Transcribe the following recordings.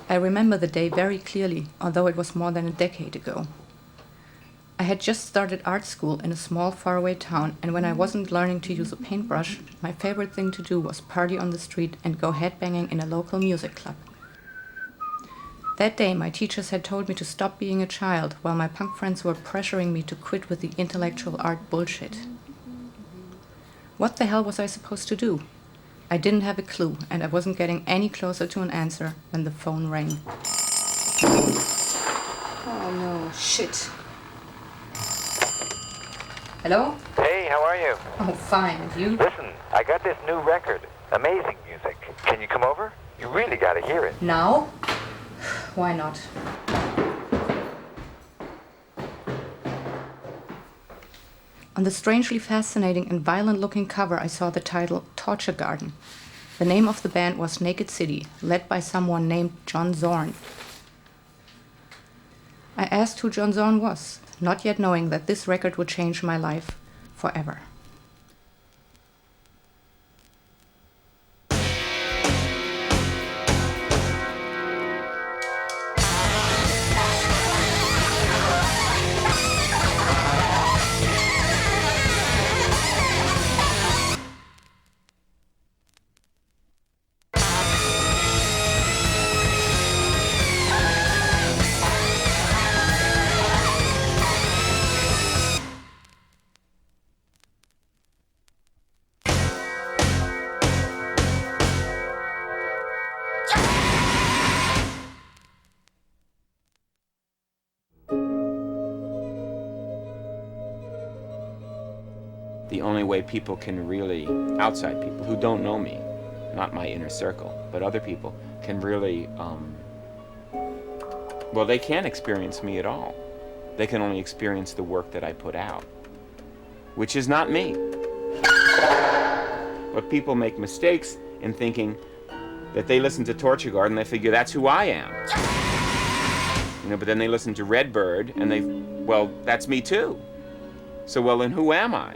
I remember the day very clearly, although it was more than a decade ago. I had just started art school in a small faraway town, and when I wasn't learning to use a paintbrush, my favorite thing to do was party on the street and go headbanging in a local music club. That day, my teachers had told me to stop being a child, while my punk friends were pressuring me to quit with the intellectual art bullshit. What the hell was I supposed to do? I didn't have a clue, and I wasn't getting any closer to an answer when the phone rang. Oh no, shit. Hello? Hey, how are you? Oh, fine, and you? Listen, I got this new record. Amazing music. Can you come over? You really gotta hear it. Now? Why not? On the strangely fascinating and violent-looking cover, I saw the title Torture Garden. The name of the band was Naked City, led by someone named John Zorn. I asked who John Zorn was, not yet knowing that this record would change my life forever. The only way people can really, outside people who don't know me, not my inner circle, but other people, can really, well, they can't experience me at all. They can only experience the work that I put out, which is not me. But people make mistakes in thinking that they listen to Torture Garden, they figure that's who I am. You know, but then they listen to Redbird and they, well, that's me too. So, well, then who am I?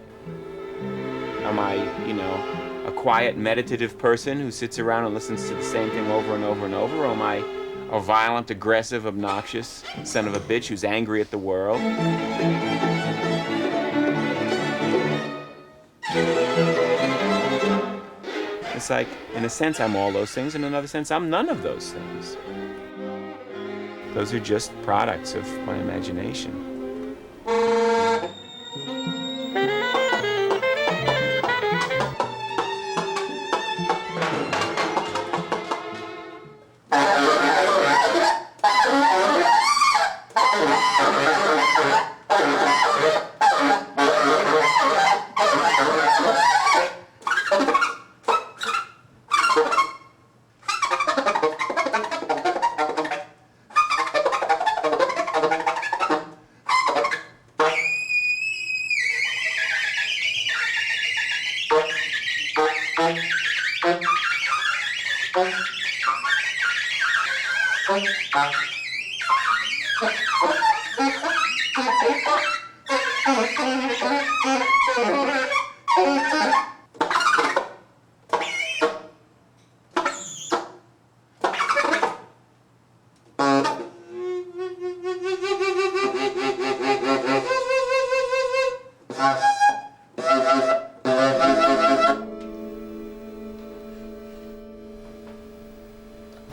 Am I, you know, a quiet, meditative person who sits around and listens to the same thing over and over and over? Or am I a violent, aggressive, obnoxious son of a bitch who's angry at the world? It's like, in a sense, I'm all those things. In another sense, I'm none of those things. Those are just products of my imagination.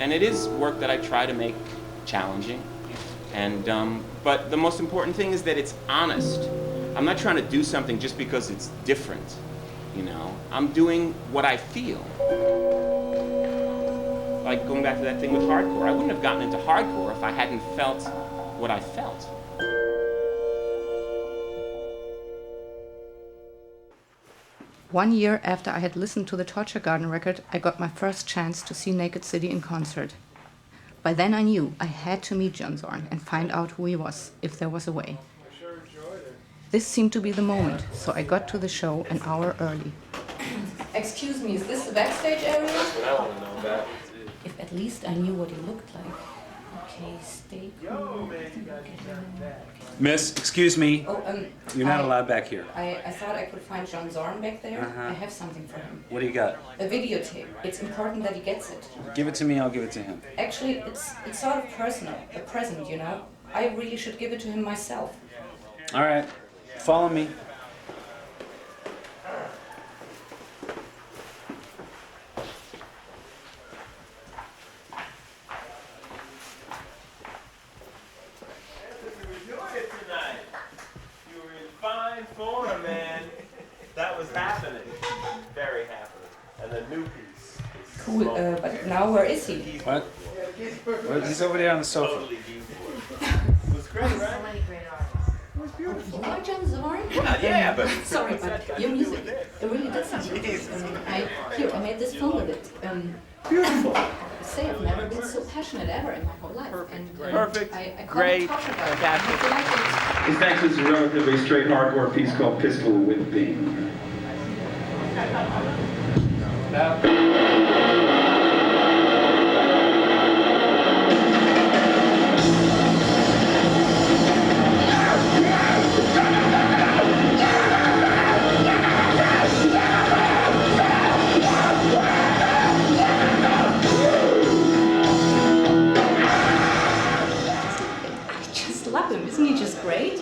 And it is work that I try to make challenging, and but the most important thing is that it's honest. I'm not trying to do something just because it's different, you know. I'm doing what I feel. Like going back to that thing with hardcore, I wouldn't have gotten into hardcore if I hadn't felt what I felt. One year after I had listened to the Torture Garden record, I got my first chance to see Naked City in concert. By then I knew I had to meet John Zorn and find out who he was, if there was a way. This seemed to be the moment, so I got to the show an hour early. Excuse me, is this the backstage area? That's what I want to know about. If at least I knew what he looked like. Okay, stay cool. Miss, excuse me. Oh, You're not allowed back here. I thought I could find John Zorn back there. I have something for him. What do you got? A videotape. It's important that he gets it. Give it to me, I'll give it to him. Actually, it's sort of personal. A present, you know. I really should give it to him myself. All right, follow me. You were in fine form, man. That was happening. Very happening. And the new piece. is Cool, smoking. but now where is he? What? Well, he's over there on the sofa. Totally beautiful. It was great, right? You are John Zorn? Yeah, but Sorry, but your music, it really did something. I made this film with it. Beautiful. I say I've never been so passionate ever in my whole life. Perfect. I Great. This next is a relatively straight hardcore piece called Pistol Whipping. I just love him. Isn't he just great?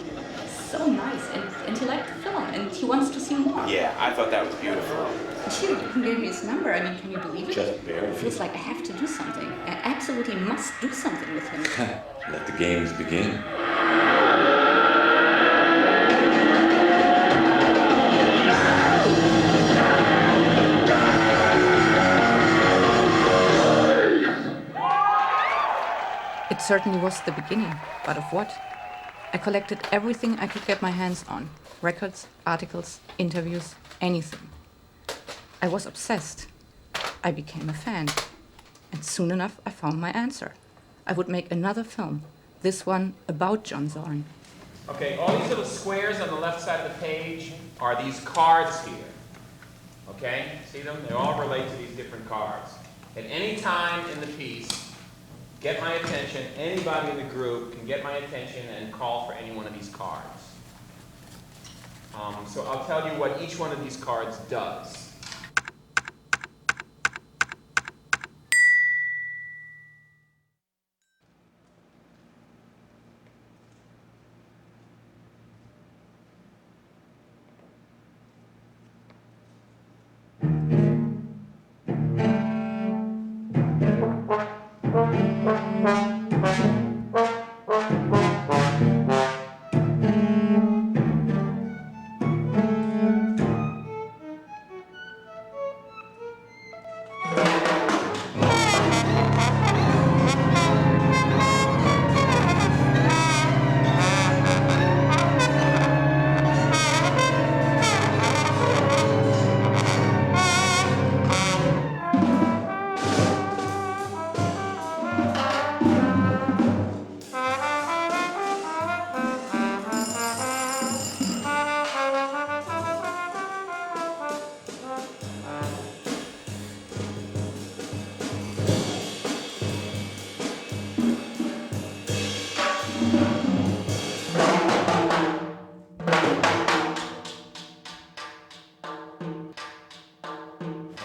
So nice, and he liked the film, and he wants to see more. Yeah, I thought that was beautiful. Dude, you gave me his number. I mean, can you believe it? Just barely. It feels like I have to do something. I absolutely must do something with him. Let the games begin. It certainly was the beginning, but of what? I collected everything I could get my hands on. Records, articles, interviews, anything. I was obsessed. I became a fan. And soon enough, I found my answer. I would make another film, this one about John Zorn. Okay, all these little squares on the left side of the page are these cards here. Okay, see them? They all relate to these different cards. At any time in the piece, get my attention, anybody in the group can get my attention and call for any one of these cards. So I'll tell you what each one of these cards does.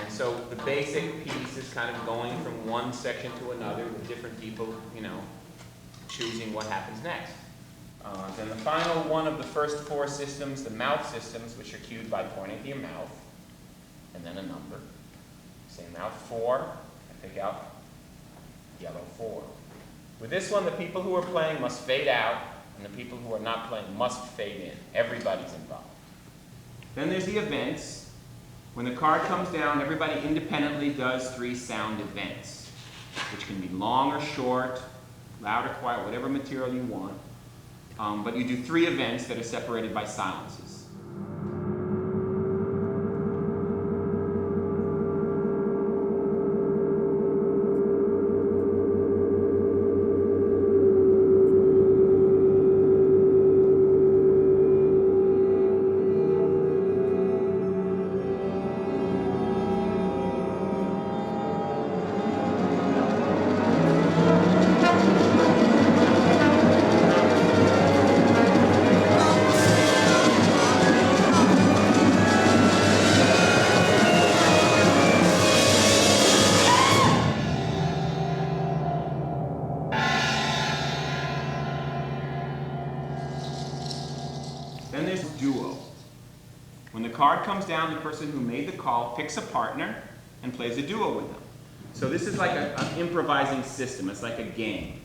So the basic piece is kind of going from one section to another with different people, you know, choosing what happens next. Then the final one of the first four systems, the mouth systems, which are cued by pointing to your mouth, and then a number. Say mouth 4, I pick out yellow 4. With this one, the people who are playing must fade out, and the people who are not playing must fade in. Everybody's involved. Then there's the events. When the card comes down, everybody independently does 3 sound events, which can be long or short, loud or quiet, whatever material you want. But you do 3 events that are separated by silences. card comes down, the person who made the call picks a partner and plays a duo with them. So this is like an improvising system. It's like a game.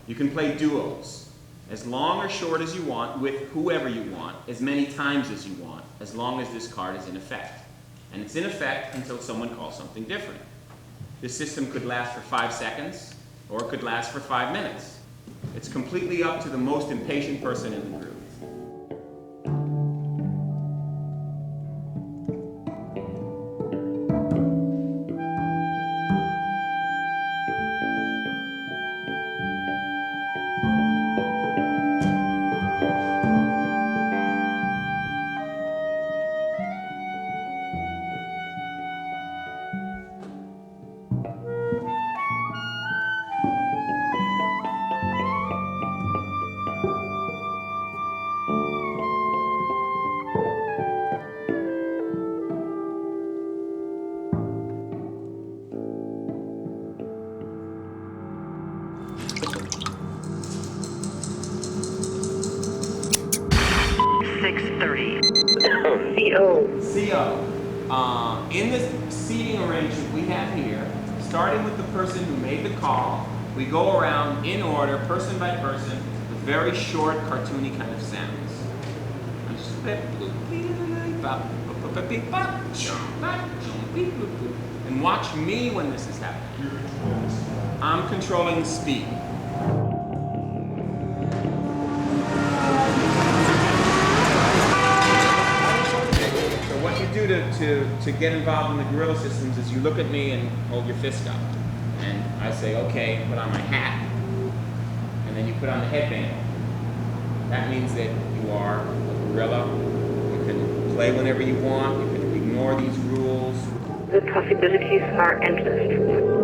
You can play duos as long or short as you want with whoever you want, as many times as you want, as long as this card is in effect. And it's in effect until someone calls something different. This system could last for 5 seconds, or it could last for 5 minutes. It's completely up to the most impatient person in the group. CO. In this seating arrangement we have here, starting with the person who made the call, we go around in order, person by person, with very short, cartoony kind of sounds. And watch me when this is happening. I'm controlling the speed. To get involved in the guerrilla systems is you look at me and hold your fist up. And I say, okay, put on my hat. And then you put on the headband. That means that you are a guerrilla. You can play whenever you want. You can ignore these rules. The possibilities are endless.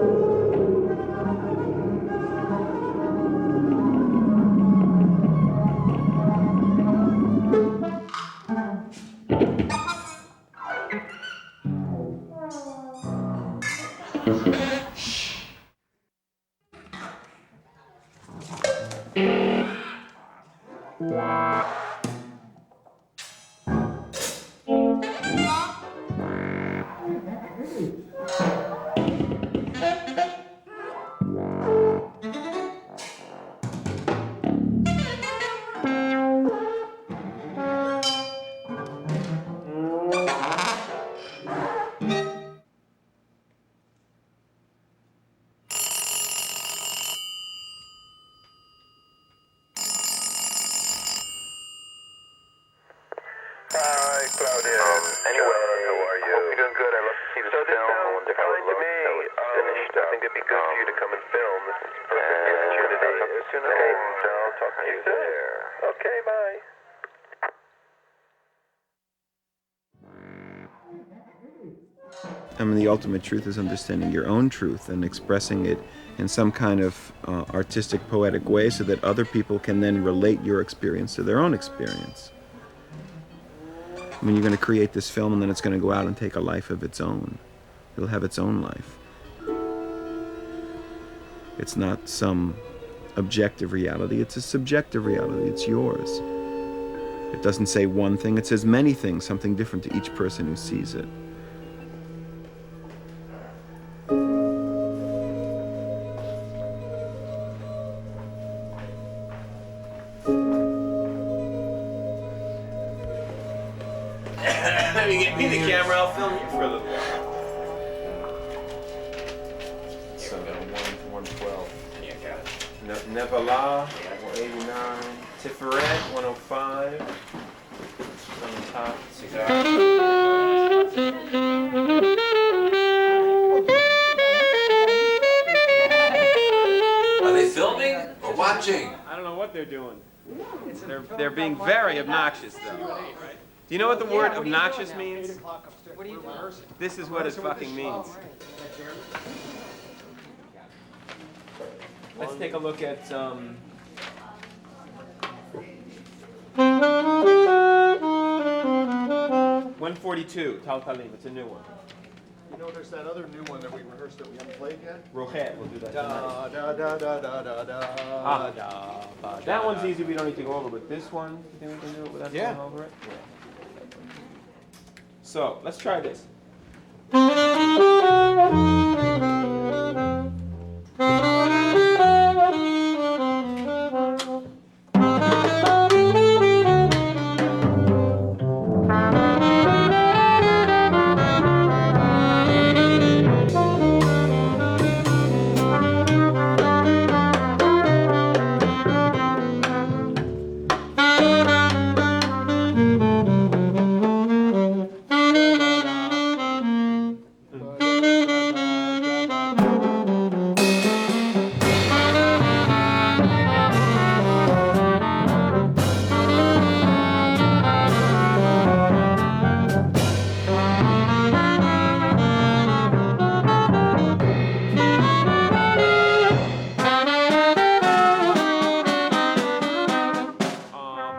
Hi, Claudia. Anyway, how are you? Hope you're doing good. I'd love to see this film. I wonder how it looks, how it's finished up. I think it'd be good for you to come and film. This is a perfect opportunity. As soon as I'll talk to you there. Okay, bye. I mean, the ultimate truth is understanding your own truth and expressing it in some kind of artistic, poetic way so that other people can then relate your experience to their own experience. I mean, you're going to create this film and then it's going to go out and take a life of its own. It'll have its own life. It's not some objective reality, it's a subjective reality. It's yours. It doesn't say one thing, it says many things, something different to each person who sees it. Let me get me the camera, I'll film you for a little while. So I got a 112. Yeah, got it. Nevala, 189. Tiferet, 105. On the top, cigar. Are they filming or watching? I don't know what they're doing. They're being very obnoxious, though. Do you know what the word obnoxious means? What are you doing? This is what it fucking means. Let's take a look at 142, Tal Talim. It's a new one. You know, there's that other new one that we rehearsed that we haven't played yet. Rojet, we'll do that Da tonight. da da da da da Ah. da. That one's easy, we don't need to go over, but this one, you think we can do it without Yeah. going over it? So let's try this.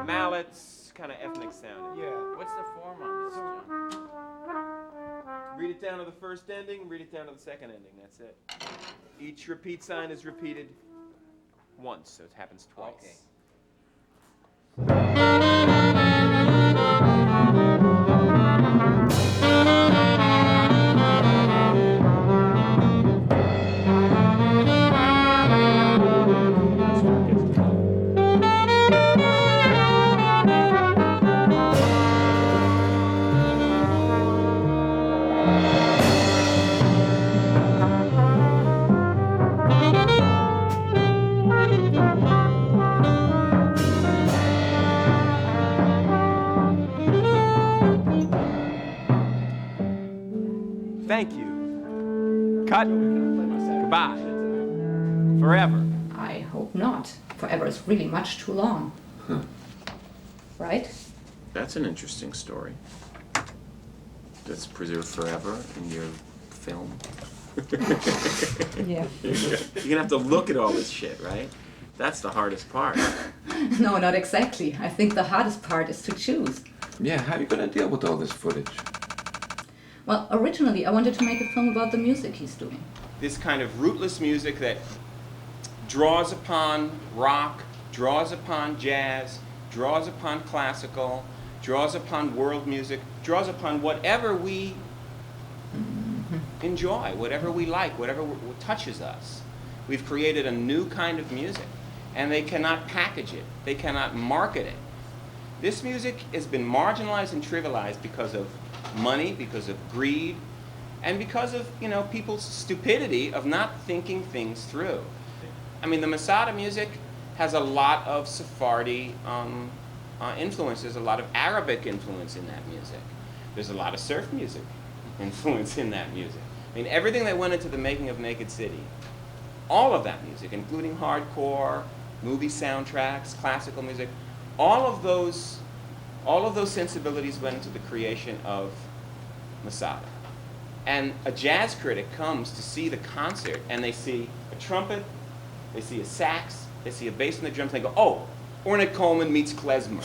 Mallets, kind of ethnic sounding. Yeah. What's the form on this, John? Read it down to the first ending, read it down to the second ending, that's it. Each repeat sign is repeated once, so it happens twice. Okay. Thank you. Cut. Goodbye. Forever. I hope not. Forever is really much too long. Right? That's an interesting story. That's preserved forever in your film. Yeah. You're gonna have to look at all this shit, right? That's the hardest part. No, not exactly. I think the hardest part is to choose. Yeah, how are you gonna deal with all this footage? Well, originally I wanted to make a film about the music he's doing. This kind of rootless music that draws upon rock, draws upon jazz, draws upon classical, draws upon world music, draws upon whatever we enjoy, whatever we like, whatever touches us. We've created a new kind of music, and they cannot package it. They cannot market it. This music has been marginalized and trivialized because of money, because of greed, and because of, people's stupidity of not thinking things through. I mean, the Masada music has a lot of Sephardi influence. There's a lot of Arabic influence in that music. There's a lot of surf music influence in that music. I mean, everything that went into the making of Naked City, all of that music, including hardcore, movie soundtracks, classical music, all of those sensibilities went into the creation of Masada. And a jazz critic comes to see the concert, and they see a trumpet, they see a sax, they see a bass and the drums, and they go, oh, Ornette Coleman meets klezmer.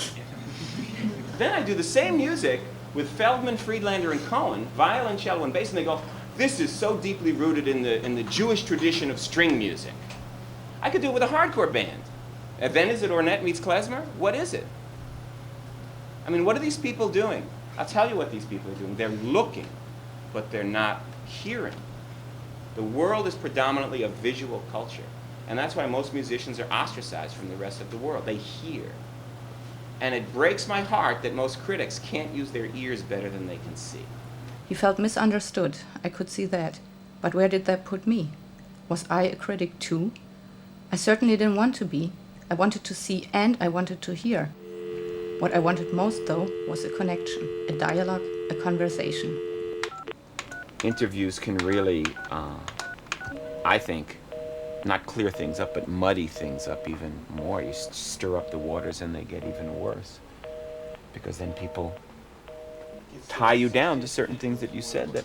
Then I do the same music with Feldman, Friedlander, and Cohen, violin, cello, and bass, and they go, this is so deeply rooted in the Jewish tradition of string music. I could do it with a hardcore band. And then is it Ornette meets klezmer? What is it? I mean, what are these people doing? I'll tell you what these people are doing. They're looking, but they're not hearing. The world is predominantly a visual culture. And that's why most musicians are ostracized from the rest of the world. They hear. And it breaks my heart that most critics can't use their ears better than they can see. He felt misunderstood. I could see that. But where did that put me? Was I a critic too? I certainly didn't want to be. I wanted to see and I wanted to hear. What I wanted most, though, was a connection, a dialogue, a conversation. Interviews can really, I think, not clear things up, but muddy things up even more. You stir up the waters and they get even worse. Because then people tie you down to certain things that you said that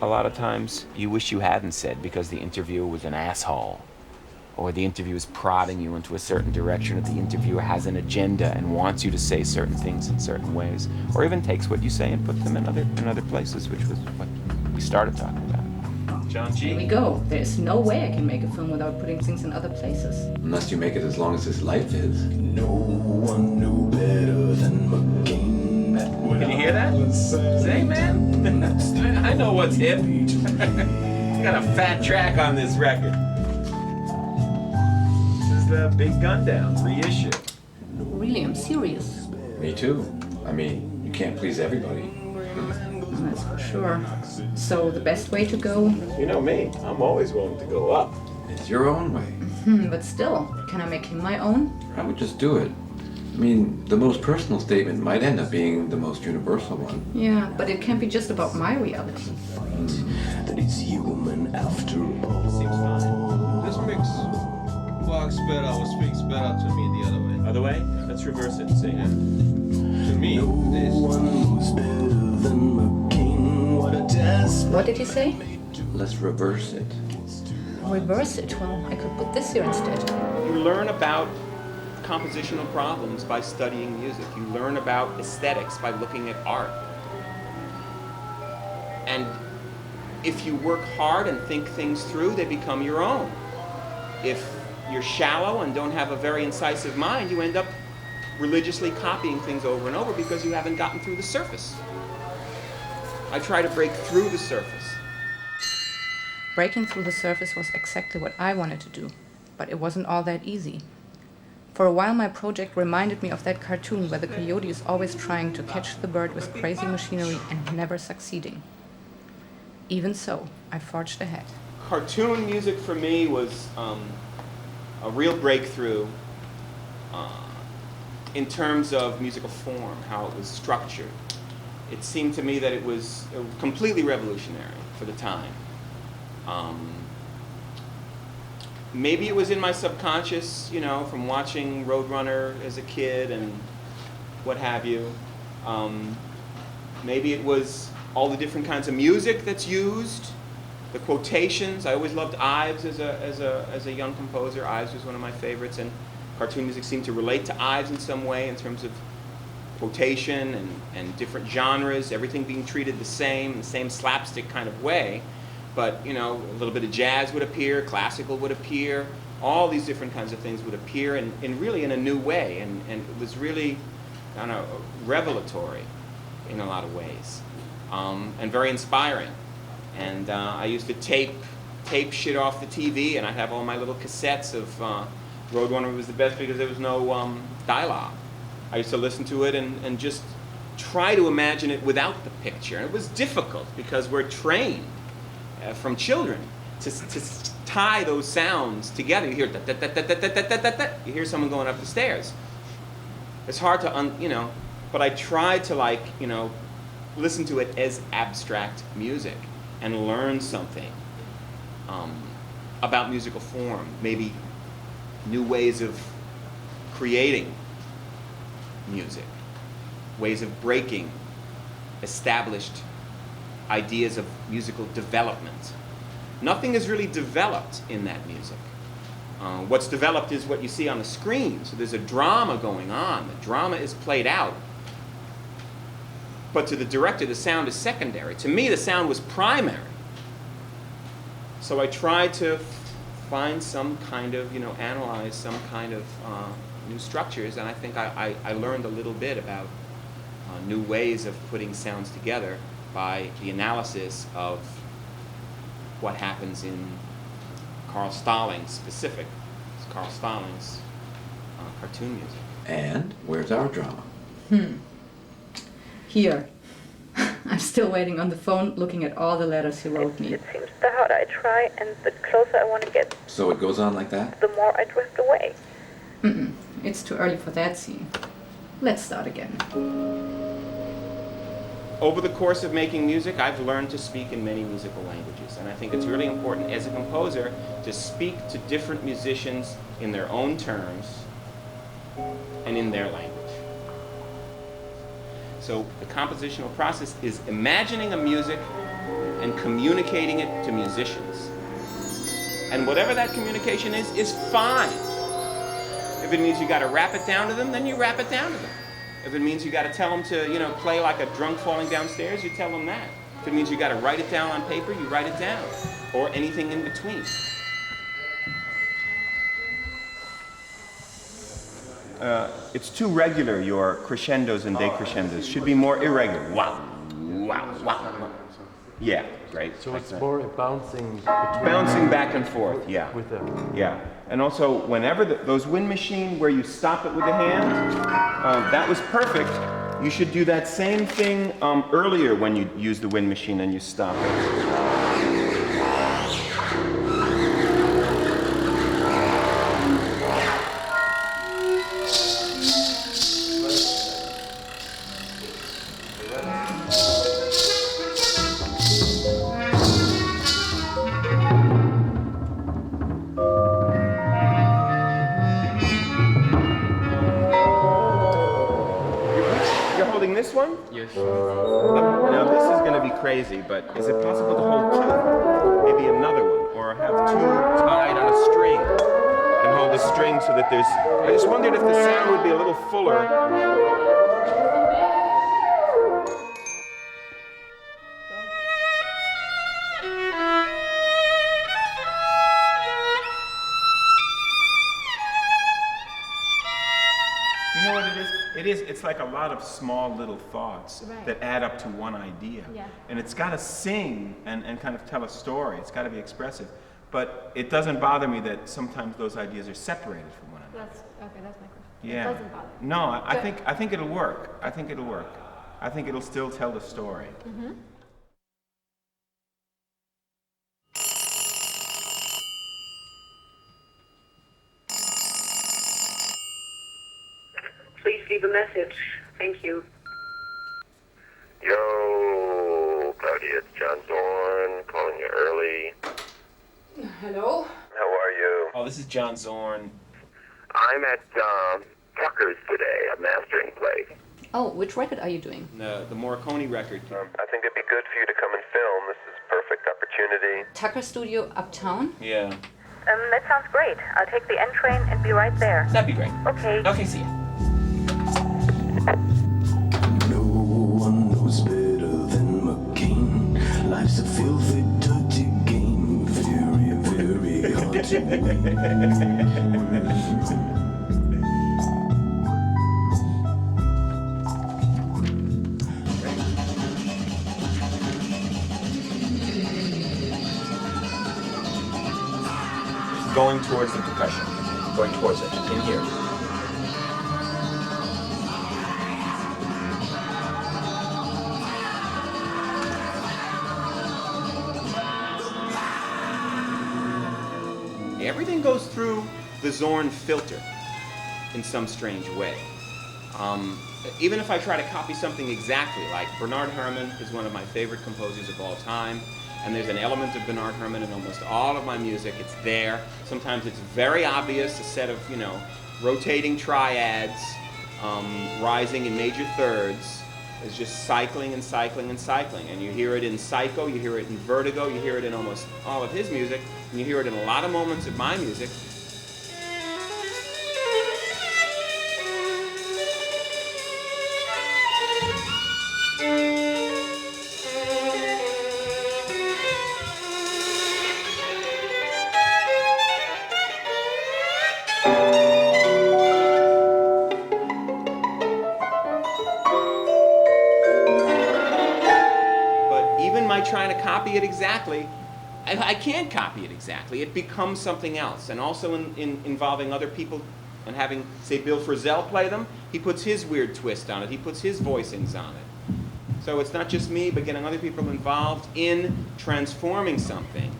a lot of times you wish you hadn't said because the interviewer was an asshole. Or the interviewer is prodding you into a certain direction, or the interviewer has an agenda and wants you to say certain things in certain ways. Or even takes what you say and puts them in other places, which was what we started talking about. John G. Here we go. There is no way I can make a film without putting things in other places. Unless you make it as long as his life is. No one knew better than McCain that Can you hear that? Say, man, I know what's hip. Got a fat track on this record. This is the Big Gun Down reissue. Really, I'm serious. Me too. I mean, you can't please everybody. That's for sure. So the best way to go? You know me, I'm always willing to go up. It's your own way. But still, can I make him my own? I would just do it. I mean, the most personal statement might end up being the most universal one. Yeah, but it can't be just about my reality. That it's human after all. Seems fine. This mix walks better or speaks better to me the other way. Other way? Let's reverse it and say it. To me, this. One who's better than a king. What a test. What did he say? Let's reverse it. Reverse it. Well, I could put this here instead. You learn about compositional problems by studying music. You learn about aesthetics by looking at art. And if you work hard and think things through, they become your own. If you're shallow and don't have a very incisive mind, you end up religiously copying things over and over because you haven't gotten through the surface. I try to break through the surface. Breaking through the surface was exactly what I wanted to do, but it wasn't all that easy. For a while my project reminded me of that cartoon where the coyote is always trying to catch the bird with crazy machinery and never succeeding. Even so, I forged ahead. Cartoon music for me was a real breakthrough in terms of musical form, how it was structured. It seemed to me that it was completely revolutionary for the time. Maybe it was in my subconscious, you know, from watching Roadrunner as a kid and what have you. Maybe it was all the different kinds of music that's used, the quotations. I always loved Ives as a young composer. Ives was one of my favorites, and cartoon music seemed to relate to Ives in some way in terms of quotation and different genres, everything being treated the same slapstick kind of way. But, you know, a little bit of jazz would appear, classical would appear, all these different kinds of things would appear and really in a new way. And it was really, I don't know, revelatory in a lot of ways, and very inspiring. And I used to tape shit off the TV, and I'd have all my little cassettes of Roadrunner was the best because there was no dialogue. I used to listen to it and just try to imagine it without the picture. And it was difficult because we're trained from children to tie those sounds together. You hear da, da, da, da, da, da, da, da, da. You hear someone going up the stairs. It's hard to you know, but I tried to, like, you know, listen to it as abstract music and learn something about musical form, maybe new ways of creating music, ways of breaking established ideas of musical development. Nothing is really developed in that music. What's developed is what you see on the screen. So there's a drama going on. The drama is played out. But to the director, the sound is secondary. To me, the sound was primary. So I tried to find some kind of, you know, analyze some kind of new structures, and I think I learned a little bit about new ways of putting sounds together by the analysis of what happens in Carl Stallings specific. It's Carl Stallings' cartoon music. And where's our drama? Here. I'm still waiting on the phone, looking at all the letters he wrote me. It seems the harder I try and the closer I want to get, So it goes on like that? the more I drift away. It's too early for that scene. Let's start again. Over the course of making music, I've learned to speak in many musical languages, and I think it's really important as a composer to speak to different musicians in their own terms and in their language. So the compositional process is imagining a music and communicating it to musicians. And whatever that communication is fine. If it means you got to rap it down to them, then you rap it down to them. If it means you got to tell them to, you know, play like a drunk falling downstairs, you tell them that. If it means you got to write it down on paper, you write it down, or anything in between. it's too regular, your crescendos and decrescendos. Should be more irregular. Wow, wow, wow. Yeah, right. So like it's that. more bouncing. Bouncing back and forth, yeah. With them. Yeah. And also, whenever those wind machine where you stop it with the hand, that was perfect. You should do that same thing earlier when you use the wind machine and you stop it. This one? Yes. Now this is going to be crazy, but is it possible to hold two? Maybe another one, or have two tied on a string and hold the string so that there's. I just wondered if the sound would be a little fuller. It's like a lot of small little thoughts that add up to one idea. Yeah. And it's got to sing and kind of tell a story. It's got to be expressive. But it doesn't bother me that sometimes those ideas are separated from one another. That's my question. Yeah. It doesn't bother me. No, I think it'll work. I think it'll work. I think it'll still tell the story. Mm-hmm. Please leave a message. Thank you. Yo, Claudia, it's John Zorn, calling you early. Hello? How are you? Oh, this is John Zorn. I'm at Tucker's today. I'm mastering play. Oh, which record are you doing? The Morricone record. I think it'd be good for you to come and film. This is a perfect opportunity. Tucker Studio Uptown? Yeah. That sounds great. I'll take the N train and be right there. That'd be great. Okay. Okay, see ya. No one knows better than McCain. Life's a filthy, dirty game. Very, very hard to win. Going towards the percussion. Going towards it. In here. Everything goes through the Zorn filter in some strange way. Even if I try to copy something exactly, like Bernard Herrmann is one of my favorite composers of all time, and there's an element of Bernard Herrmann in almost all of my music. It's there. Sometimes it's very obvious, a set of, rotating triads, rising in major thirds, is just cycling and cycling and cycling. And you hear it in Psycho, you hear it in Vertigo, you hear it in almost all of his music, and you hear it in a lot of moments of my music. Trying to copy it exactly, I can't copy it exactly. It becomes something else. And also in involving other people and having, say, Bill Frisell play them, he puts his weird twist on it. He puts his voicings on it. So it's not just me, but getting other people involved in transforming something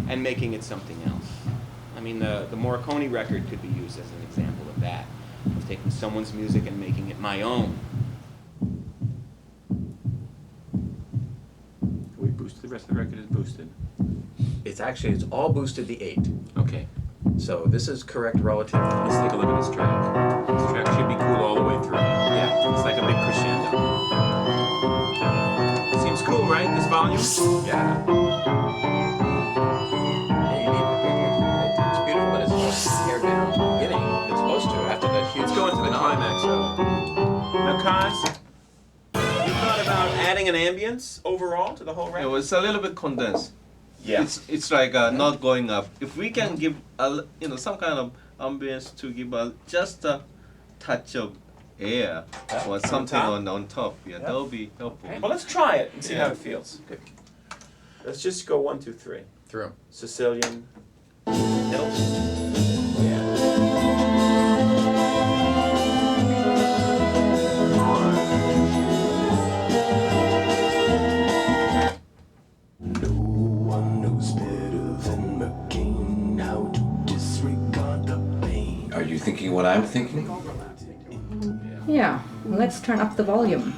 and making it something else. I mean, the Morricone record could be used as an example of that, of taking someone's music and making it my own. The rest of the record is boosted. It's all boosted the 8. Okay. So this is correct relative. Let's take a look at this track. This track should be cool all the way through. Yeah, it's like a big crescendo. Seems cool, right? This volume? Yeah. It's beautiful that it's pared down at the beginning. It's supposed to after that huge. It's going to the climax, though. Now, Kaz, you thought about adding an ambience overall to the whole record? It was a little bit condensed. Yeah. It's like not going up. If we can give some kind of ambience to give just touch of air or something on top. Yeah, that would be helpful. Well, let's try it and see Yeah. how it feels. Okay. Let's just go 1, 2, 3. Through. Sicilian. Middle. No one knows better than McCain how to disregard the pain. Are you thinking what I'm thinking? Yeah, let's turn up the volume.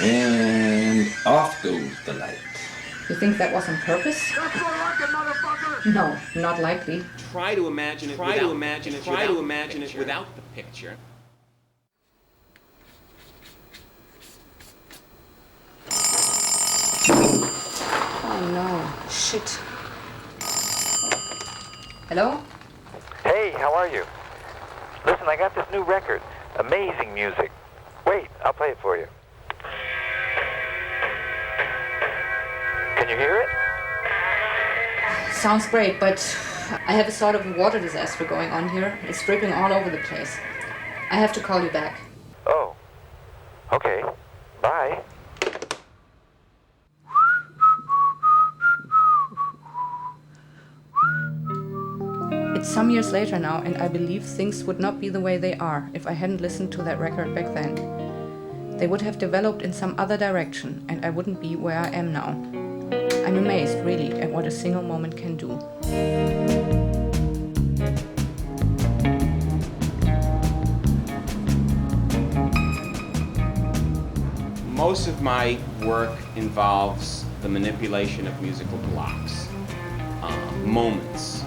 And off goes the light. You think that was on purpose? No, not likely. Try to imagine it. Try to imagine it. Try to imagine it without the picture. Oh no, shit. Hello? Hey, how are you? Listen, I got this new record. Amazing music. Wait, I'll play it for you. Can you hear it? Sounds great, but I have a sort of water disaster going on here. It's dripping all over the place. I have to call you back. Oh. Okay. Bye. It's some years later now, and I believe things would not be the way they are if I hadn't listened to that record back then. They would have developed in some other direction, and I wouldn't be where I am now. I'm amazed, really, at what a single moment can do. Most of my work involves the manipulation of musical blocks, moments,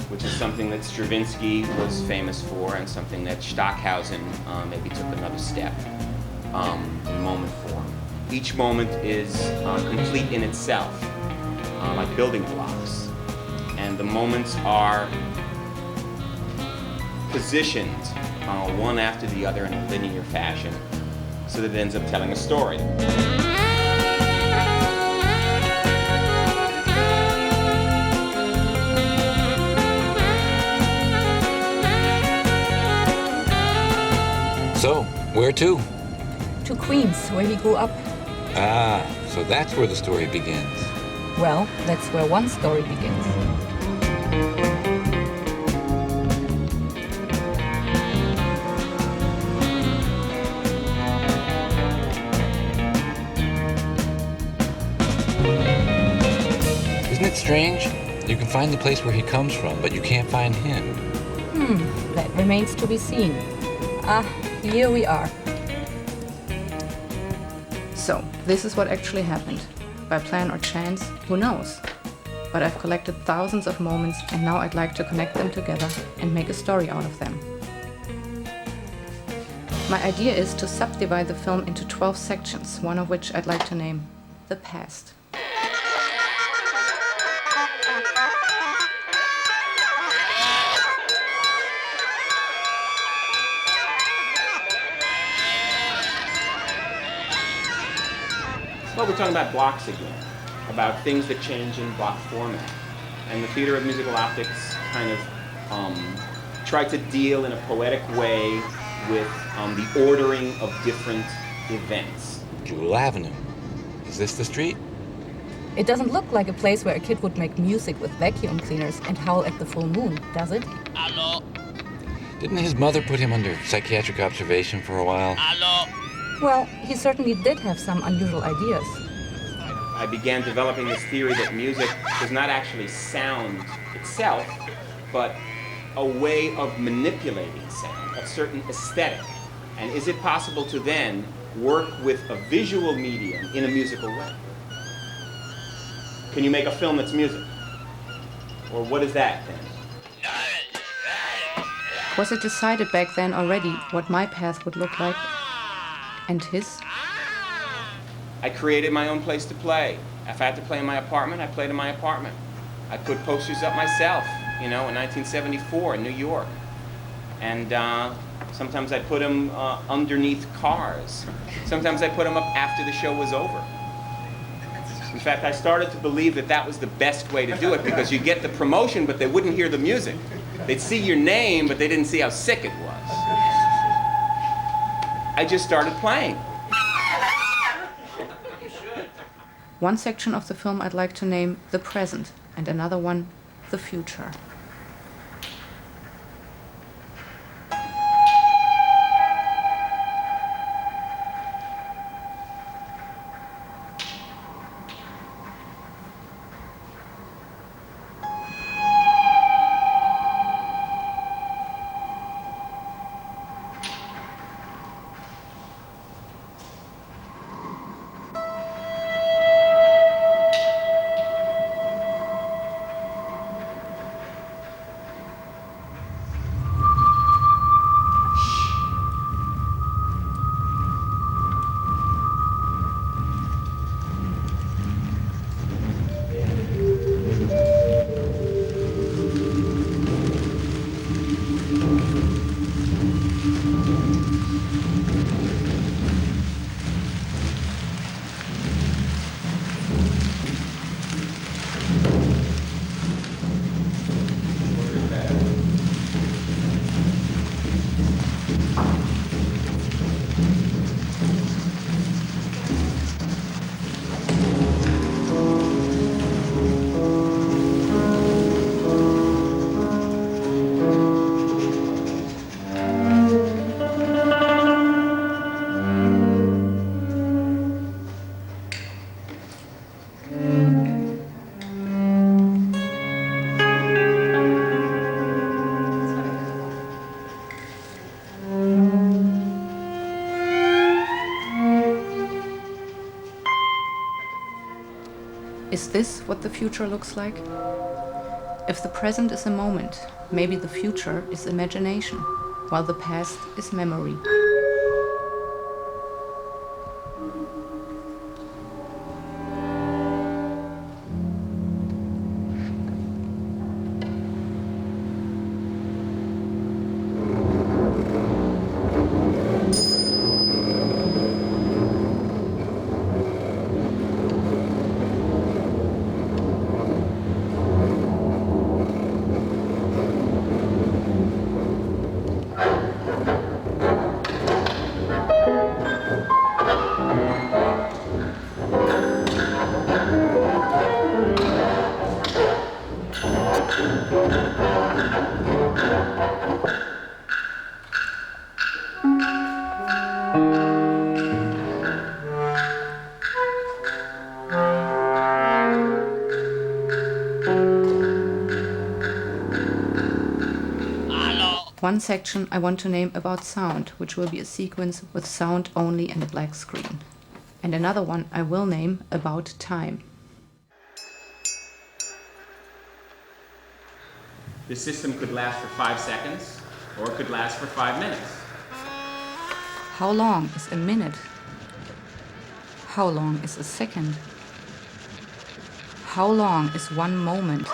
which is something that Stravinsky was famous for and something that Stockhausen maybe took another step in moment form. Each moment is complete in itself, like building blocks, and the moments are positioned one after the other in a linear fashion so that it ends up telling a story. So, where to? To Queens, where he grew up. Ah, so that's where the story begins. Well, that's where one story begins. Isn't it strange? You can find the place where he comes from, but you can't find him. That remains to be seen. Here we are. So, this is what actually happened. By plan or chance, who knows? But I've collected thousands of moments, and now I'd like to connect them together and make a story out of them. My idea is to subdivide the film into 12 sections, one of which I'd like to name The Past. Well, we're talking about blocks again, about things that change in block format. And the theater of musical optics kind of try to deal in a poetic way with the ordering of different events. Jewel Avenue. Is this the street? It doesn't look like a place where a kid would make music with vacuum cleaners and howl at the full moon, does it? Hello. Didn't his mother put him under psychiatric observation for a while? Hello. Well, he certainly did have some unusual ideas. I began developing this theory that music is not actually sound itself, but a way of manipulating sound, a certain aesthetic. And is it possible to then work with a visual medium in a musical way? Can you make a film that's music? Or what is that then? Was it decided back then already what my path would look like? And his? I created my own place to play. If I had to play in my apartment, I played in my apartment. I put posters up myself, in 1974 in New York. And sometimes I put them underneath cars. Sometimes I put them up after the show was over. In fact, I started to believe that that was the best way to do it, because you get the promotion, but they wouldn't hear the music. They'd see your name, but they didn't see how sick it was. I just started playing. One section of the film I'd like to name The Present, and another one The Future. Is this what the future looks like? If the present is a moment, maybe the future is imagination, while the past is memory. One section I want to name about sound, which will be a sequence with sound only and a black screen. And another one I will name about time. This system could last for 5 seconds, or it could last for 5 minutes. How long is a minute? How long is a second? How long is one moment?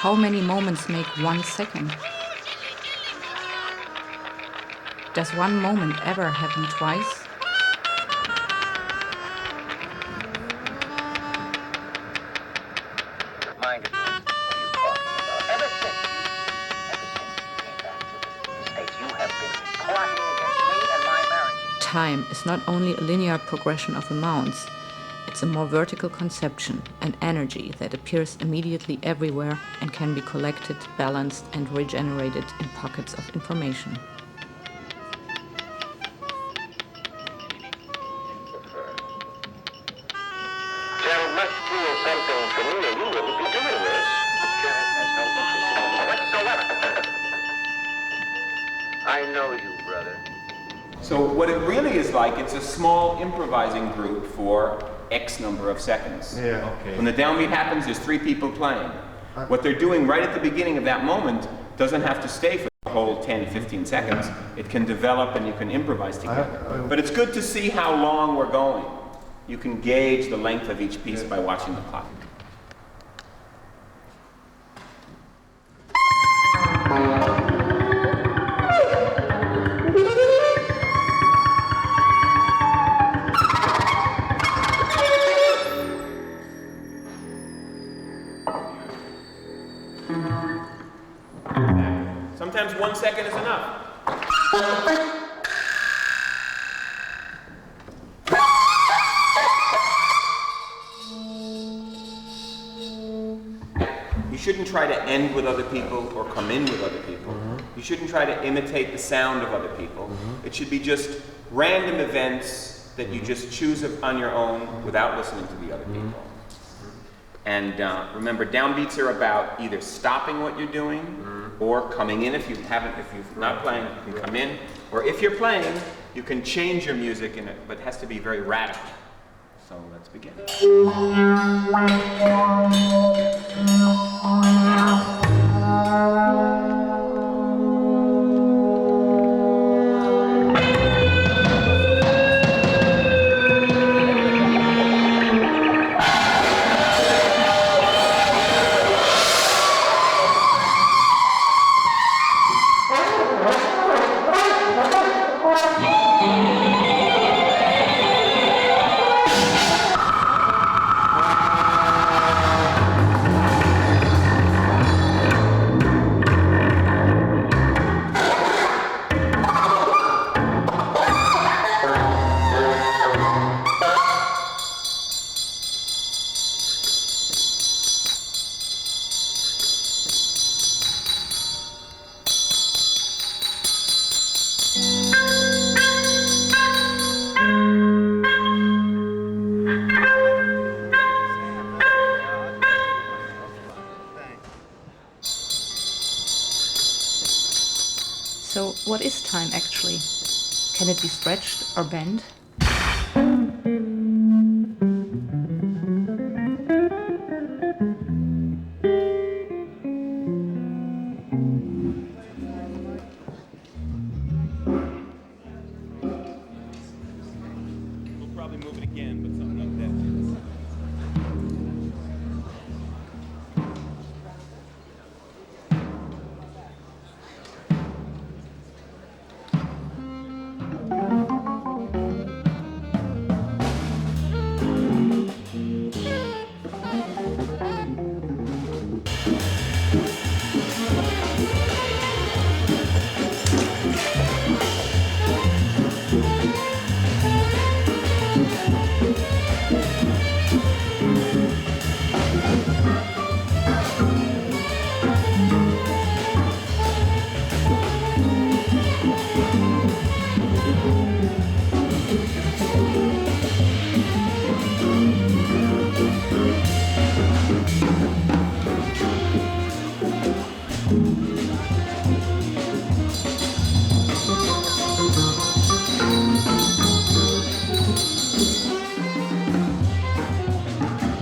How many moments make 1 second? Does one moment ever happen twice? time is not only a linear progression of amounts, it's a more vertical conception, an energy that appears immediately everywhere and can be collected, balanced, and regenerated in pockets of information. Janet must feel something familiar. You wouldn't be doing this. Janet has no interest whatsoever. I know you, brother. So what it really is like, it's a small improvising group for X number of seconds. Yeah. Okay. When the downbeat happens, there's 3 people playing. What they're doing right at the beginning of that moment doesn't have to stay for the whole 10, 15 seconds. It can develop and you can improvise together. But it's good to see how long we're going. You can gauge the length of each piece by watching the clock. Sometimes 1 second is enough. You shouldn't try to end with other people or come in with other people. You shouldn't try to imitate the sound of other people. It should be just random events that you just choose on your own without listening to the other people. And remember, downbeats are about either stopping what you're doing or coming in. If you're not playing, you can come in. Or if you're playing, you can change your music, but it has to be very radical. So let's begin. So, what is time actually? Can it be stretched or bent? We'll probably move it again, but something like that.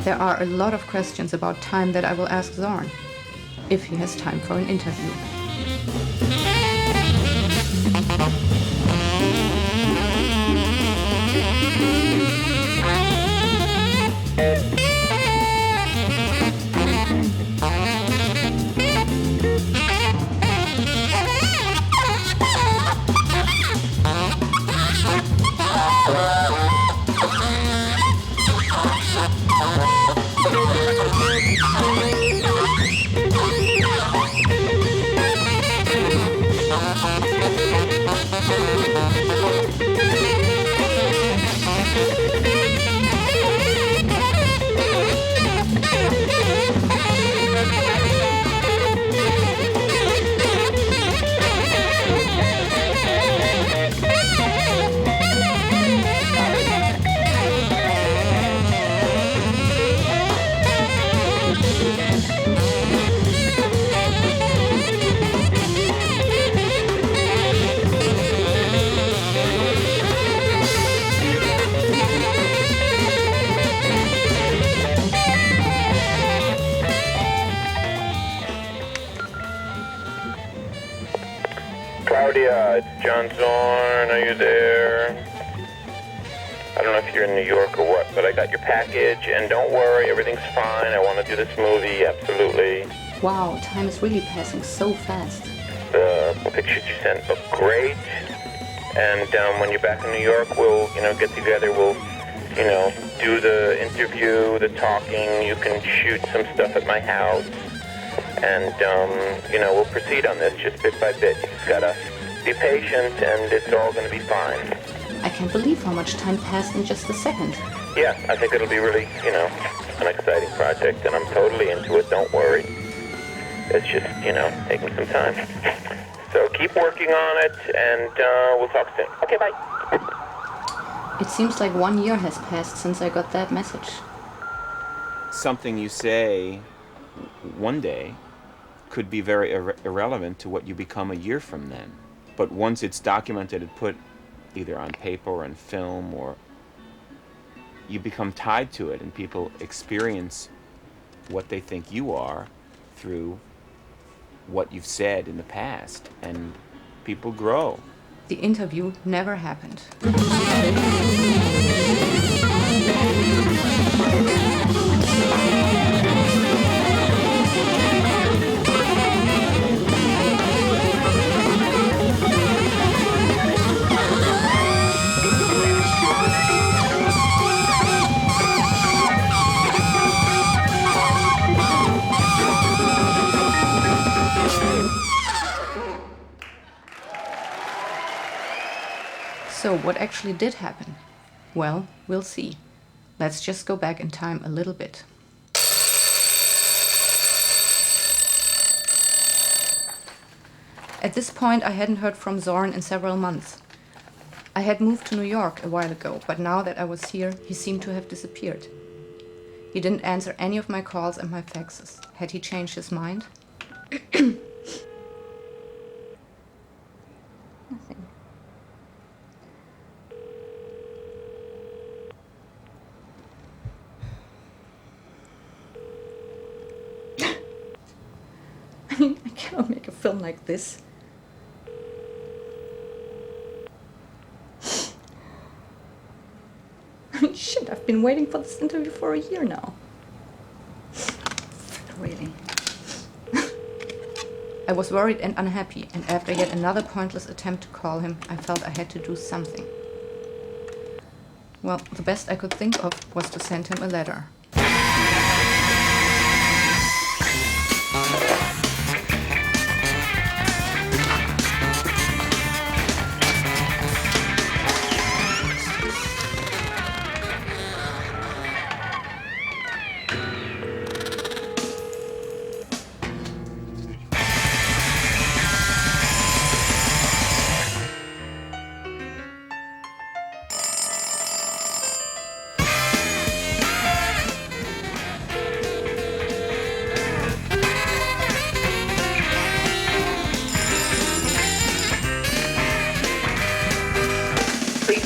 There are a lot of questions about time that I will ask Zorn, if he has time for an interview. Claudia, it's John Zorn. Are you there? I don't know if you're in New York or what, but I got your package, and don't worry, everything's fine. I want to do this movie, absolutely. Wow, time is really passing so fast. The pictures you sent look great, and when you're back in New York, we'll, get together. We'll, do the interview, the talking. You can shoot some stuff at my house, and we'll proceed on this just bit by bit. You just gotta be patient, and it's all gonna be fine. I can't believe how much time passed in just a second. Yeah, I think it'll be really, an exciting project, and I'm totally into it, don't worry. It's just, taking some time. So keep working on it, and we'll talk soon. Okay, bye. It seems like 1 year has passed since I got that message. Something you say one day could be very irrelevant to what you become a year from then. But once it's documented and put either on paper or on film, or you become tied to it, and people experience what they think you are through what you've said in the past, and people grow. The interview never happened. So what actually did happen? Well, we'll see. Let's just go back in time a little bit. At this point, I hadn't heard from Zorn in several months. I had moved to New York a while ago, but now that I was here, he seemed to have disappeared. He didn't answer any of my calls and my faxes. Had he changed his mind? Nothing. I mean, I cannot make a film like this. I mean, shit, I've been waiting for this interview for a year now. Really. I was worried and unhappy, and after yet another pointless attempt to call him, I felt I had to do something. Well, the best I could think of was to send him a letter.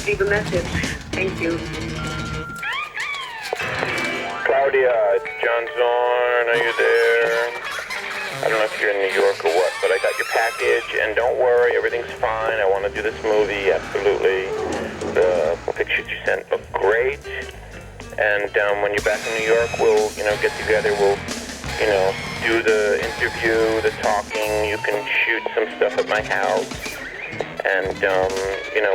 Leave a message. Thank you. Claudia, it's John Zorn. Are you there? I don't know if you're in New York or what, but I got your package, and don't worry, everything's fine. I want to do this movie, absolutely. The pictures you sent look great, and when you're back in New York, we'll, get together. We'll, do the interview, the talking. You can shoot some stuff at my house. And,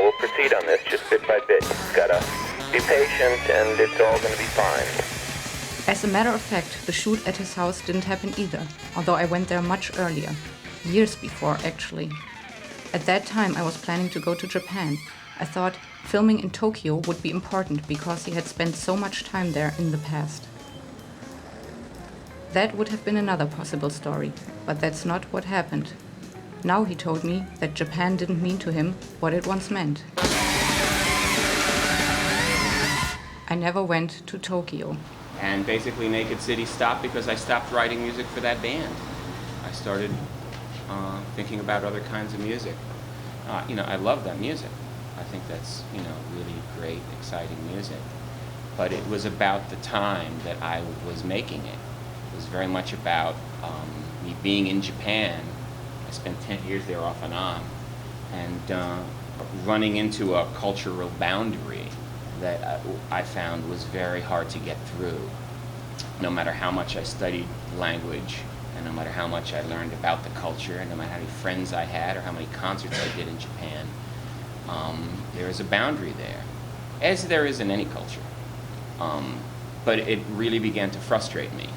we'll proceed on this just bit by bit. You just gotta be patient, and it's all gonna be fine. As a matter of fact, the shoot at his house didn't happen either, although I went there much earlier. Years before, actually. At that time, I was planning to go to Japan. I thought filming in Tokyo would be important because he had spent so much time there in the past. That would have been another possible story, but that's not what happened. Now he told me that Japan didn't mean to him what it once meant. I never went to Tokyo. And basically Naked City stopped because I stopped writing music for that band. I started thinking about other kinds of music. I love that music. I think that's, really great, exciting music. But it was about the time that I was making it. It was very much about me being in Japan. I spent 10 years there off and on, and running into a cultural boundary that I found was very hard to get through. No matter how much I studied language, and no matter how much I learned about the culture, and no matter how many friends I had or how many concerts I did in Japan, there is a boundary there, as there is in any culture. But it really began to frustrate me.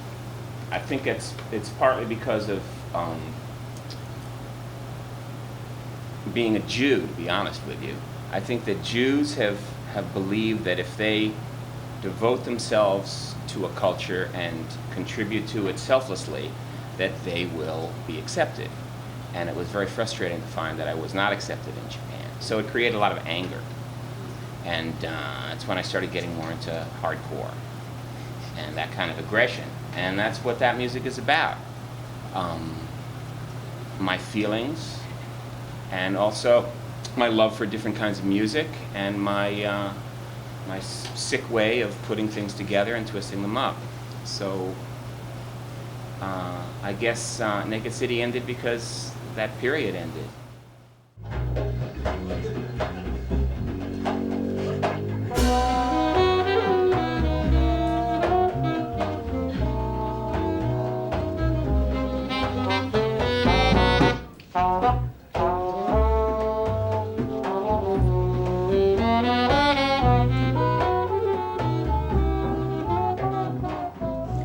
I think it's partly because of being a Jew, to be honest with you. I think that Jews have believed that if they devote themselves to a culture and contribute to it selflessly, that they will be accepted. And it was very frustrating to find that I was not accepted in Japan. So it created a lot of anger. And that's when I started getting more into hardcore and that kind of aggression. And that's what that music is about. My feelings, and also my love for different kinds of music, and my sick way of putting things together and twisting them up. So I guess Naked City ended because that period ended.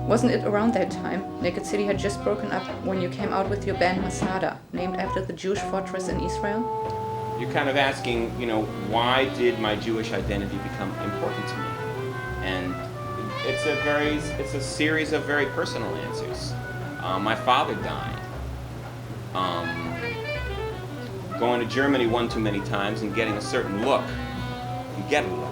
Wasn't it around that time Naked City had just broken up when you came out with your band Masada, named after the Jewish fortress in Israel? You're kind of asking, why did my Jewish identity become important to me? And it's a series of very personal answers. My father died. Going to Germany one too many times and getting a certain look. You get a look.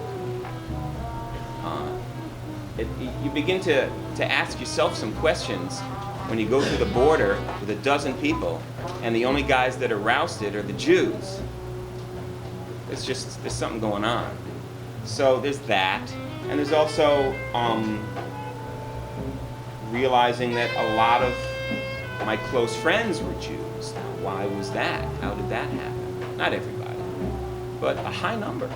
You begin to ask yourself some questions when you go through the border with a dozen people and the only guys that are rousted are the Jews. There's something going on. So there's that, and there's also realizing that a lot of my close friends were Jews. Now, why was that? How did that happen? Not everybody, but a high number.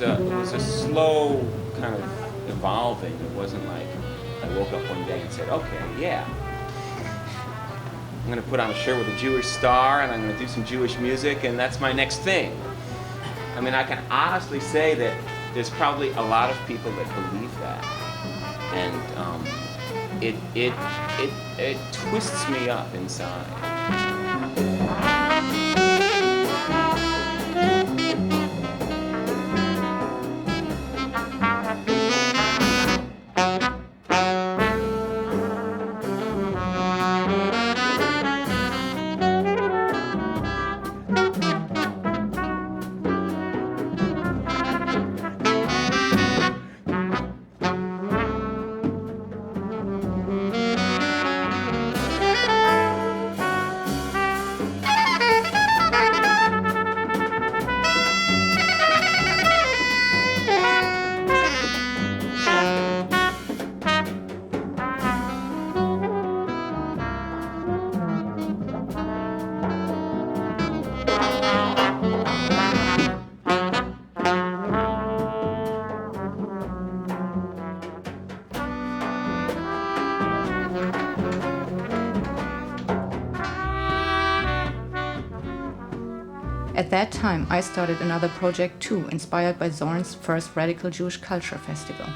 It was a slow kind of evolving. It wasn't like I woke up one day and said, okay, yeah, I'm going to put on a shirt with a Jewish star and I'm going to do some Jewish music and that's my next thing. I mean, I can honestly say that there's probably a lot of people that believe that. And it twists me up inside. At that time, I started another project too, inspired by Zorn's first Radical Jewish Culture Festival.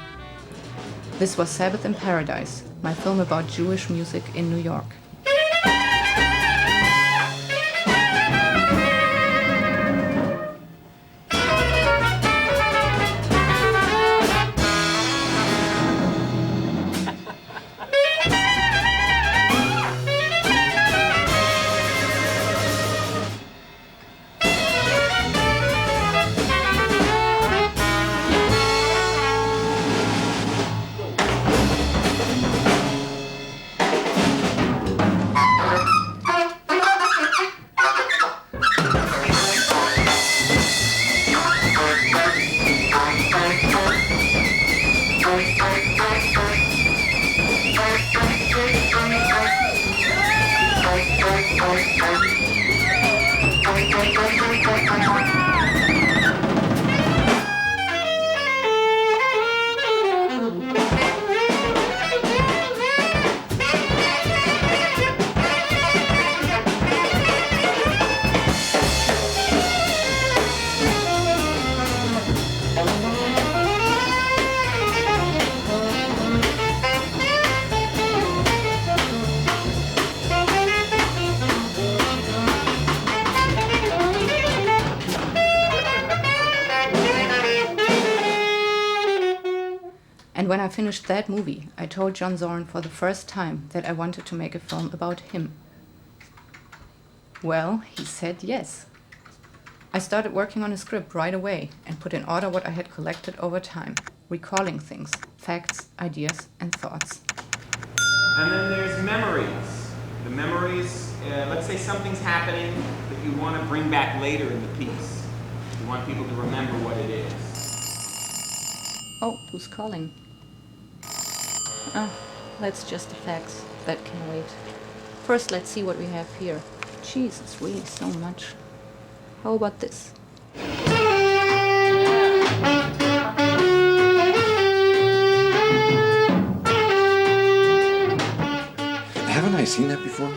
This was Sabbath in Paradise, my film about Jewish music in New York. And when I finished that movie, I told John Zorn for the first time that I wanted to make a film about him. Well, he said yes. I started working on a script right away and put in order what I had collected over time, recalling things, facts, ideas, and thoughts. And then there's memories. The memories, let's say something's happening that you want to bring back later in the piece. You want people to remember what it is. Oh, who's calling? Oh, that's just effects. That can wait. First, let's see what we have here. Jesus, really so much. How about this? Haven't I seen that before?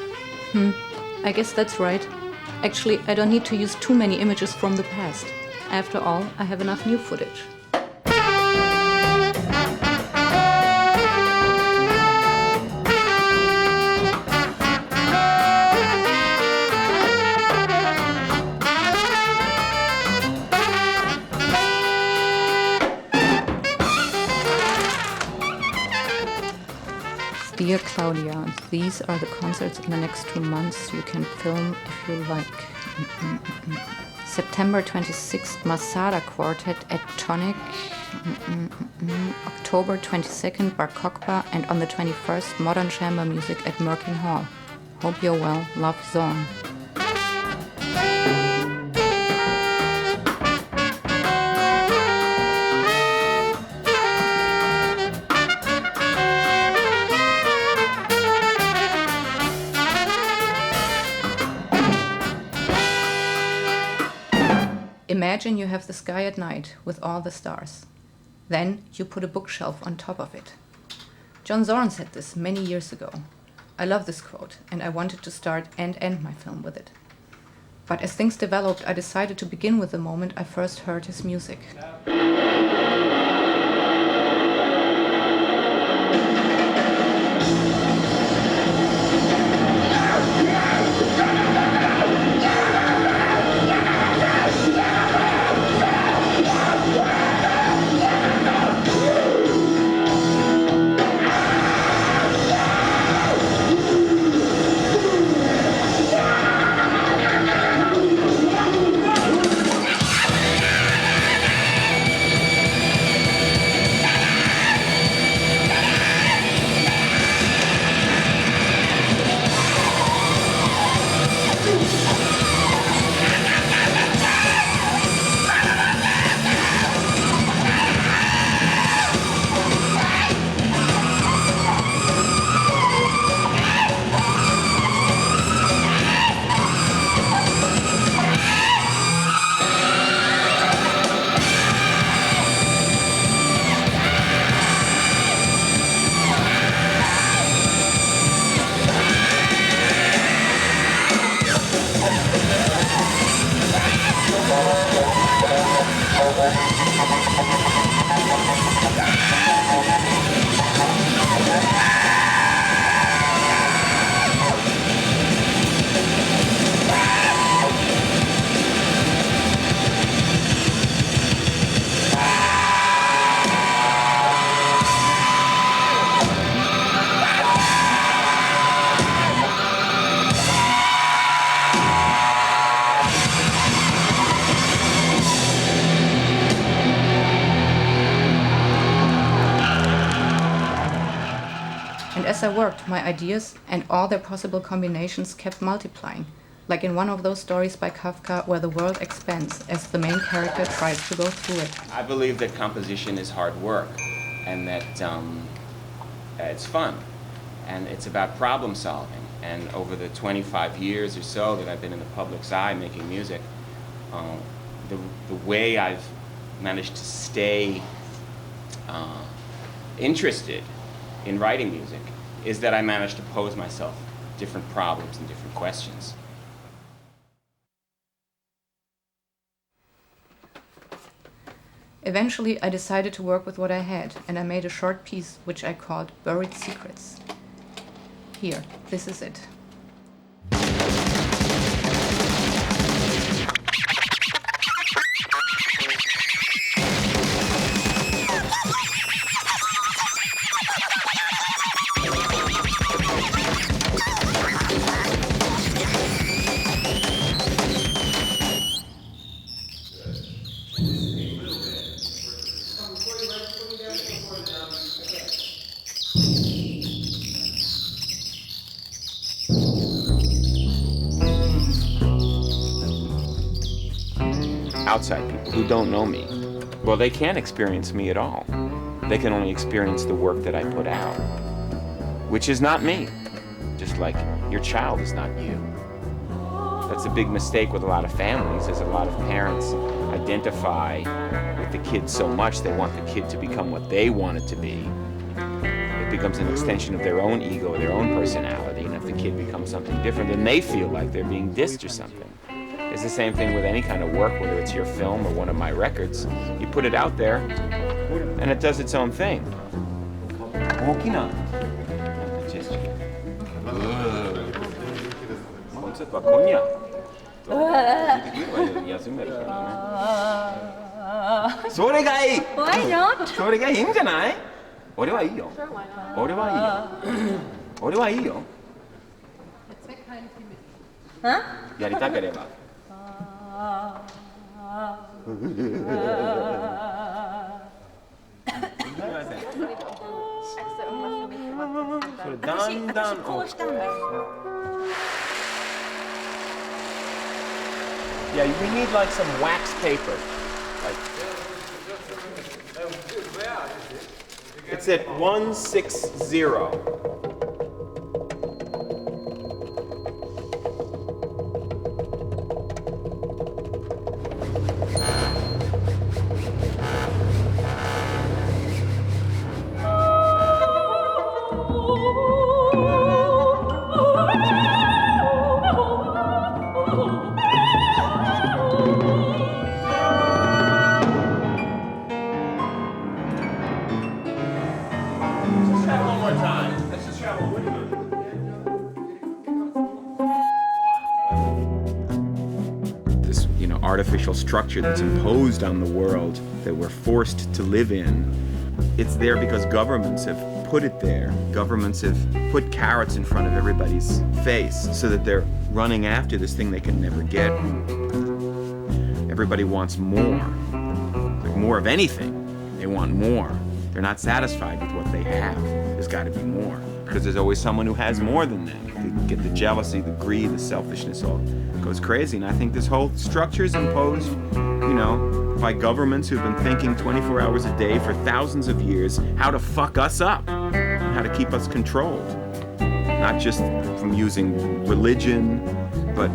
I guess that's right. Actually, I don't need to use too many images from the past. After all, I have enough new footage. Dear Claudia, these are the concerts in the next 2 months. You can film if you like. September 26th, Masada Quartet at Tonic. October 22nd, Barkokba. And on the 21st, Modern Chamber Music at Merkin Hall. Hope you're well. Love, Zorn. Imagine you have the sky at night with all the stars. Then you put a bookshelf on top of it. John Zorn said this many years ago. I love this quote, and I wanted to start and end my film with it. But as things developed, I decided to begin with the moment I first heard his music. As I worked, my ideas and all their possible combinations kept multiplying, like in one of those stories by Kafka where the world expands as the main character tries to go through it. I believe that composition is hard work, and that it's fun, and it's about problem solving. And over the 25 years or so that I've been in the public's eye making music, the way I've managed to stay interested in writing music is that I managed to pose myself different problems and different questions. Eventually, I decided to work with what I had, and I made a short piece which I called Buried Secrets. Here, this is it. Outside people who don't know me, well, they can't experience me at all. They can only experience the work that I put out, which is not me, just like your child is not you. That's a big mistake with a lot of families, is a lot of parents identify with the kid so much they want the kid to become what they want it to be. It becomes an extension of their own ego, their own personality, and if the kid becomes something different, then they feel like they're being dissed or something. It's the same thing with any kind of work, whether it's your film or one of my records. You put it out there, and it does its own thing. Why not? それがいいんじゃない？俺はいいよ。俺はいいよ。俺はいいよ。 Huh? やりたければ。それだんだん。こうしたんだよ。Yeah, we need like some wax paper. It's at 160. Artificial structure that's imposed on the world that we're forced to live in. It's there because governments have put it there. Governments have put carrots in front of everybody's face so that they're running after this thing they can never get. Everybody wants more. Like more of anything. They want more. They're not satisfied with what they have. There's got to be more. Because there's always someone who has more than them. They get the jealousy, the greed, the selfishness all goes crazy. And I think this whole structure is imposed, you know, by governments who've been thinking 24 hours a day for thousands of years how to fuck us up, how to keep us controlled. Not just from using religion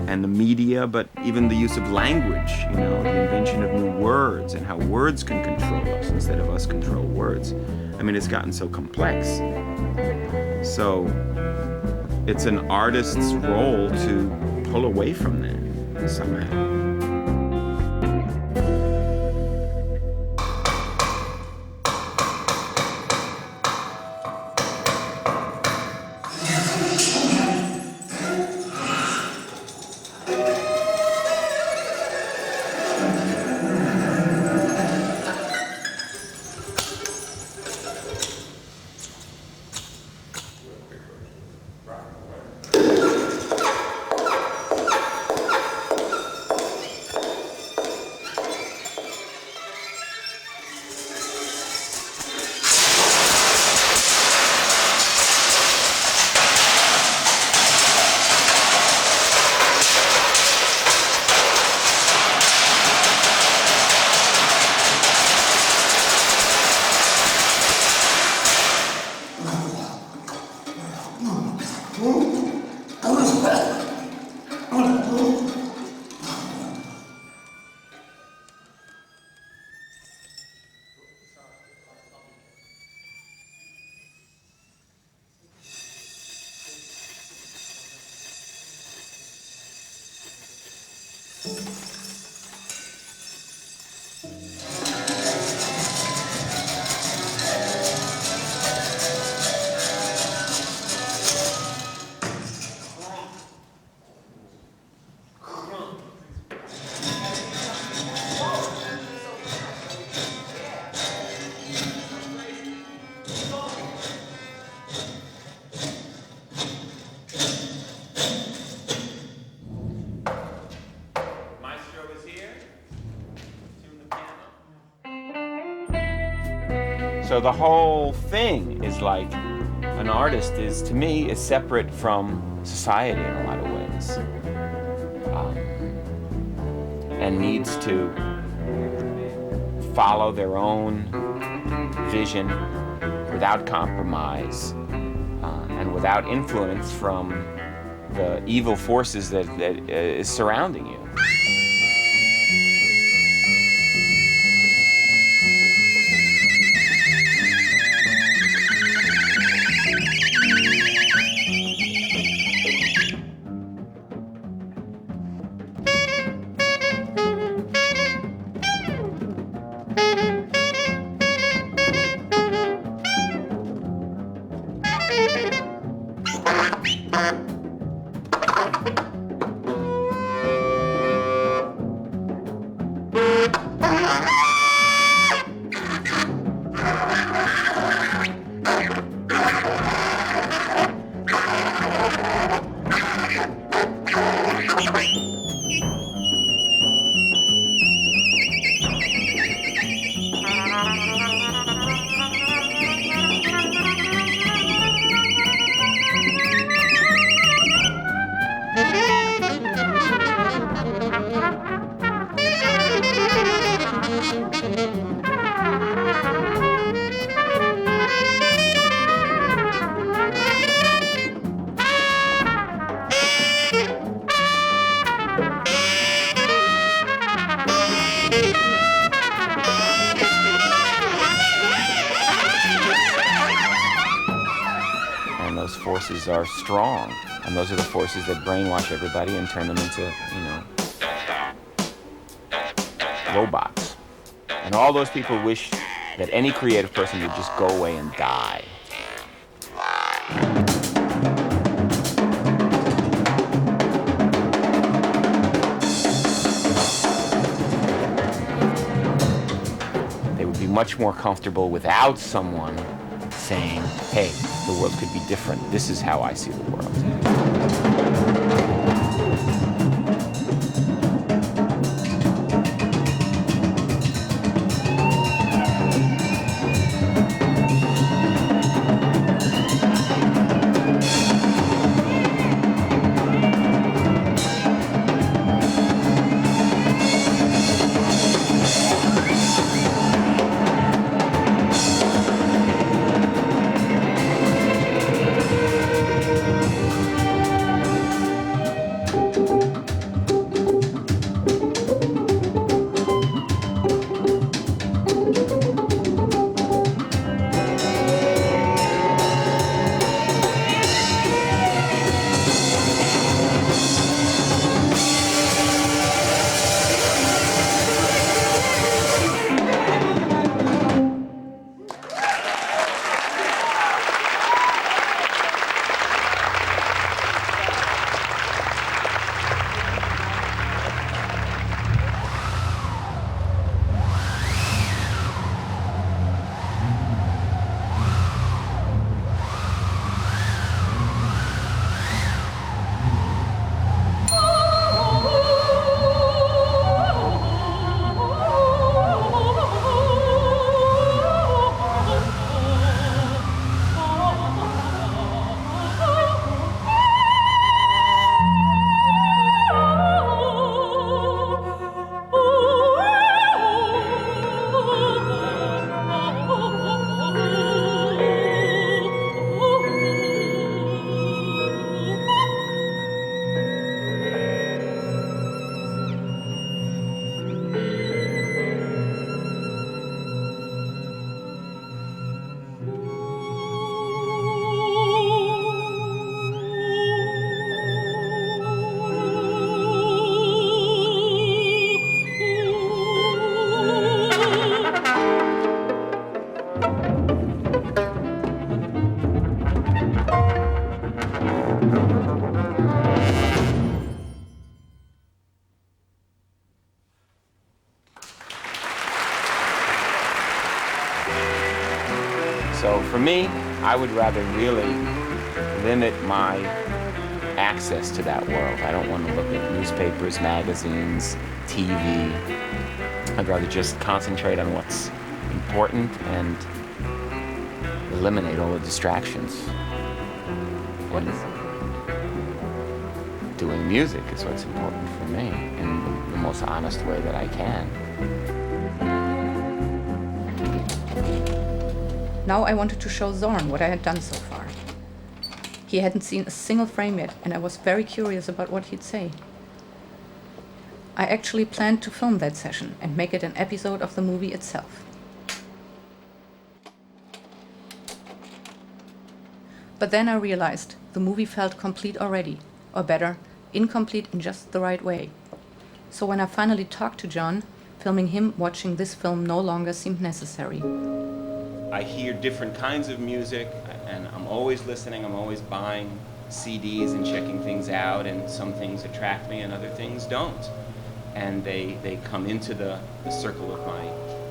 and the media, but even the use of language, you know, the invention of new words and how words can control us instead of us control words. I mean, it's gotten so complex. So it's an artist's role to pull away from that somehow. So the whole thing is like, an artist is, to me, is separate from society in a lot of ways. And needs to follow their own vision without compromise and without influence from the evil forces that is surrounding you. Forces are strong, and those are the forces that brainwash everybody and turn them into, robots. And all those people wish that any creative person would just go away and die. They would be much more comfortable without someone saying, hey, the world could be different. This is how I see the world. So for me, I would rather really limit my access to that world. I don't want to look at newspapers, magazines, TV. I'd rather just concentrate on what's important and eliminate all the distractions. What And is important? doing music is what's important for me in the most honest way that I can. Now I wanted to show Zorn what I had done so far. He hadn't seen a single frame yet, and I was very curious about what he'd say. I actually planned to film that session and make it an episode of the movie itself. But then I realized the movie felt complete already, or better, incomplete in just the right way. So when I finally talked to John, filming him watching this film no longer seemed necessary. I hear different kinds of music, and I'm always listening, I'm always buying CDs and checking things out, and some things attract me and other things don't. And they come into the circle of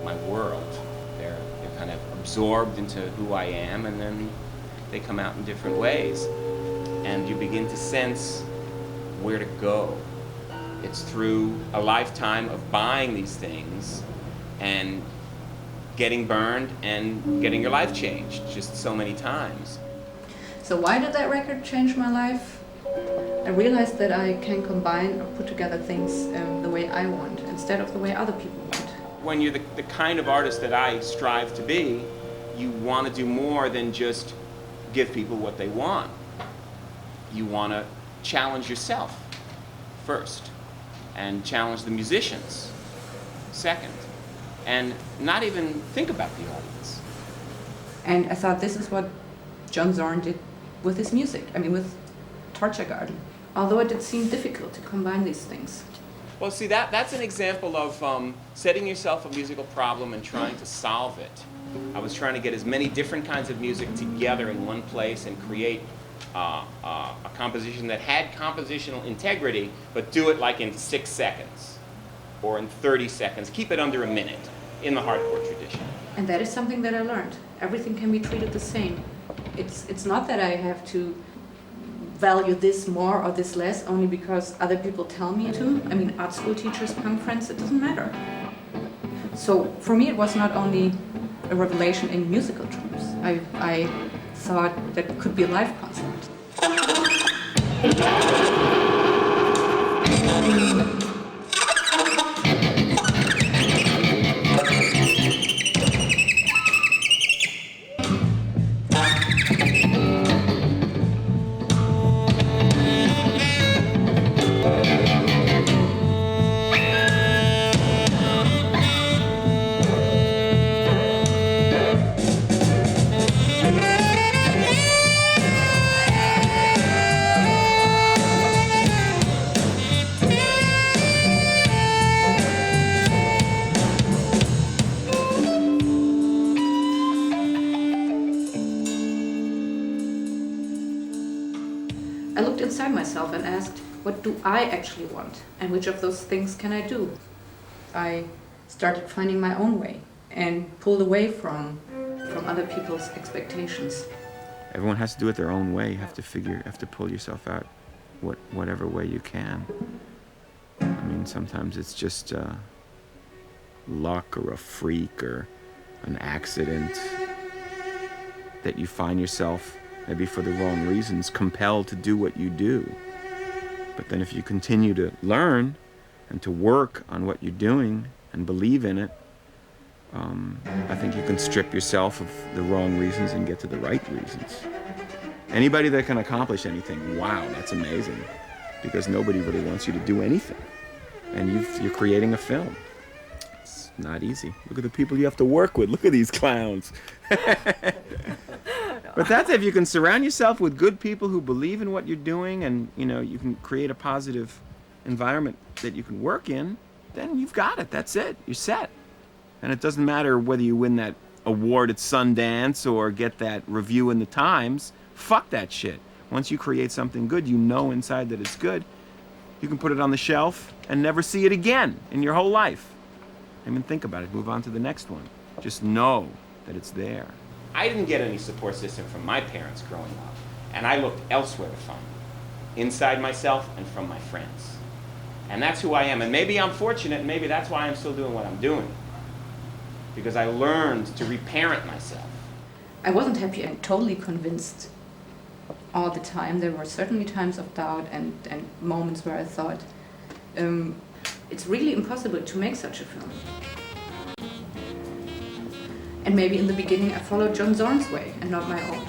my world. They're kind of absorbed into who I am, and then they come out in different ways. And you begin to sense where to go. It's through a lifetime of buying these things and getting burned and getting your life changed just so many times. So why did that record change my life? I realized that I can combine or put together things the way I want instead of the way other people want. When you're the kind of artist that I strive to be, you want to do more than just give people what they want. You want to challenge yourself first, and challenge the musicians second, and not even think about the audience. And I thought this is what John Zorn did with his music, with Torture Garden. Although it did seem difficult to combine these things. Well, see, that's an example of setting yourself a musical problem and trying to solve it. I was trying to get as many different kinds of music together in one place and create a composition that had compositional integrity, but do it like in 6 seconds or in 30 seconds. Keep it under a minute in the hardcore tradition. And that is something that I learned. Everything can be treated the same. It's not that I have to value this more or this less only because other people tell me to. Art school teachers, punk friends, it doesn't matter. So for me, it was not only a revelation in musical terms. I thought that it could be a live concert. I looked inside myself and asked, what do I actually want? And which of those things can I do? I started finding my own way and pulled away from other people's expectations. Everyone has to do it their own way. You have to pull yourself out whatever way you can. Sometimes it's just luck or a freak or an accident that you find yourself, maybe for the wrong reasons, compelled to do what you do. But then if you continue to learn and to work on what you're doing and believe in it, I think you can strip yourself of the wrong reasons and get to the right reasons. Anybody that can accomplish anything, wow, that's amazing. Because nobody really wants you to do anything. And you're creating a film. It's not easy. Look at the people you have to work with. Look at these clowns. But that's if you can surround yourself with good people who believe in what you're doing, and you can create a positive environment that you can work in, then you've got it. That's it. You're set. And it doesn't matter whether you win that award at Sundance or get that review in the Times. Fuck that shit. Once you create something good, you know inside that it's good. You can put it on the shelf and never see it again in your whole life. Think about it. Move on to the next one. Just know that it's there. I didn't get any support system from my parents growing up, and I looked elsewhere to find it, inside myself and from my friends. And that's who I am. And maybe I'm fortunate, and maybe that's why I'm still doing what I'm doing. Because I learned to reparent myself. I wasn't happy and totally convinced all the time. There were certainly times of doubt and moments where I thought, it's really impossible to make such a film. And maybe in the beginning I followed John Zorn's way and not my own.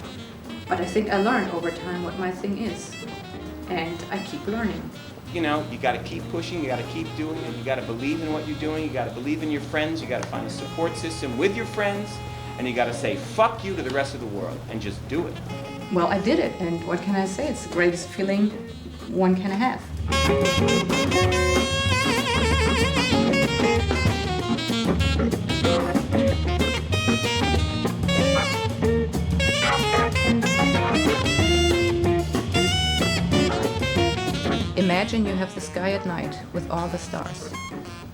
But I think I learned over time what my thing is. And I keep learning. You know, you gotta keep pushing, you gotta keep doing it, you gotta believe in what you're doing, you gotta believe in your friends, you gotta find a support system with your friends, and you gotta say fuck you to the rest of the world and just do it. Well, I did it, and what can I say? It's the greatest feeling one can have. Imagine you have the sky at night with all the stars.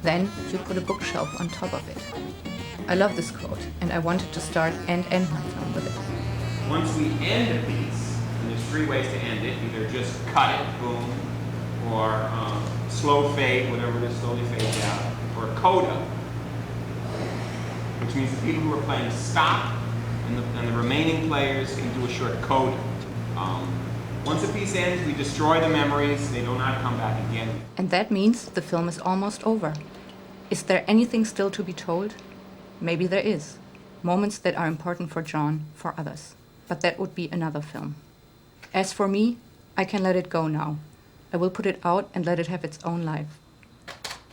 Then you put a bookshelf on top of it. I love this quote, and I wanted to start and end my film with it. Once we end a piece, and there's three ways to end it, either just cut it, boom, or slow fade, whatever it is, slowly fades out, or coda, which means the people who are playing stop, and the remaining players can do a short coda. Once a piece ends, we destroy the memories, they do not come back again. And that means the film is almost over. Is there anything still to be told? Maybe there is. Moments that are important for John, for others. But that would be another film. As for me, I can let it go now. I will put it out and let it have its own life.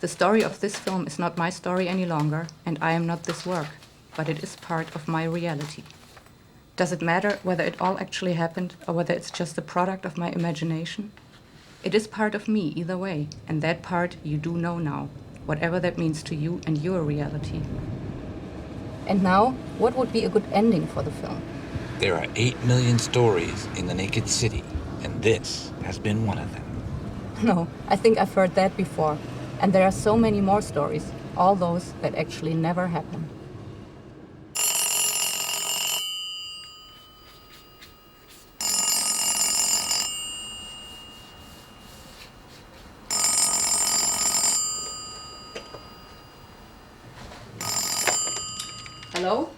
The story of this film is not my story any longer, and I am not this work, but it is part of my reality. Does it matter whether it all actually happened or whether it's just a product of my imagination? It is part of me either way, and that part you do know now, whatever that means to you and your reality. And now, what would be a good ending for the film? There are 8 million stories in the naked city, and this has been one of them. No, I think I've heard that before. And there are so many more stories, all those that actually never happen. Hello?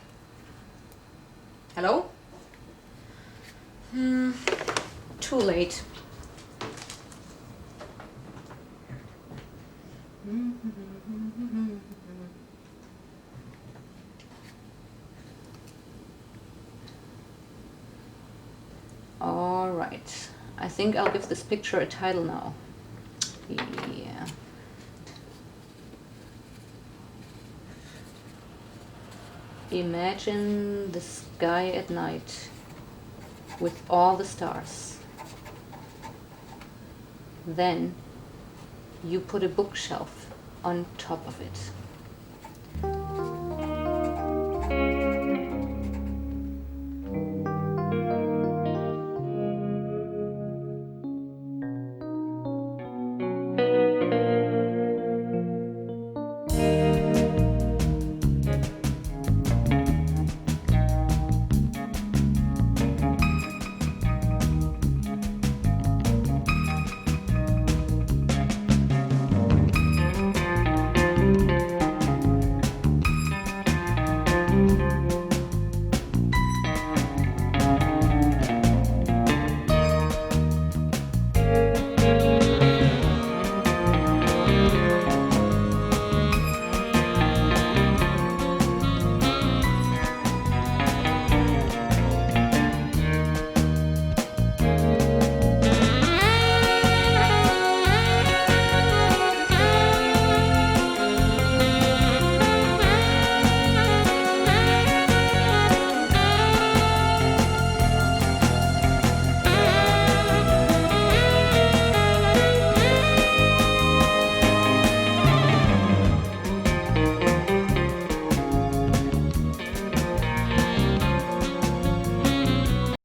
Hello? Too late. All right. I think I'll give this picture a title now. Yeah. Imagine the sky at night with all the stars. Then you put a bookshelf on top of it.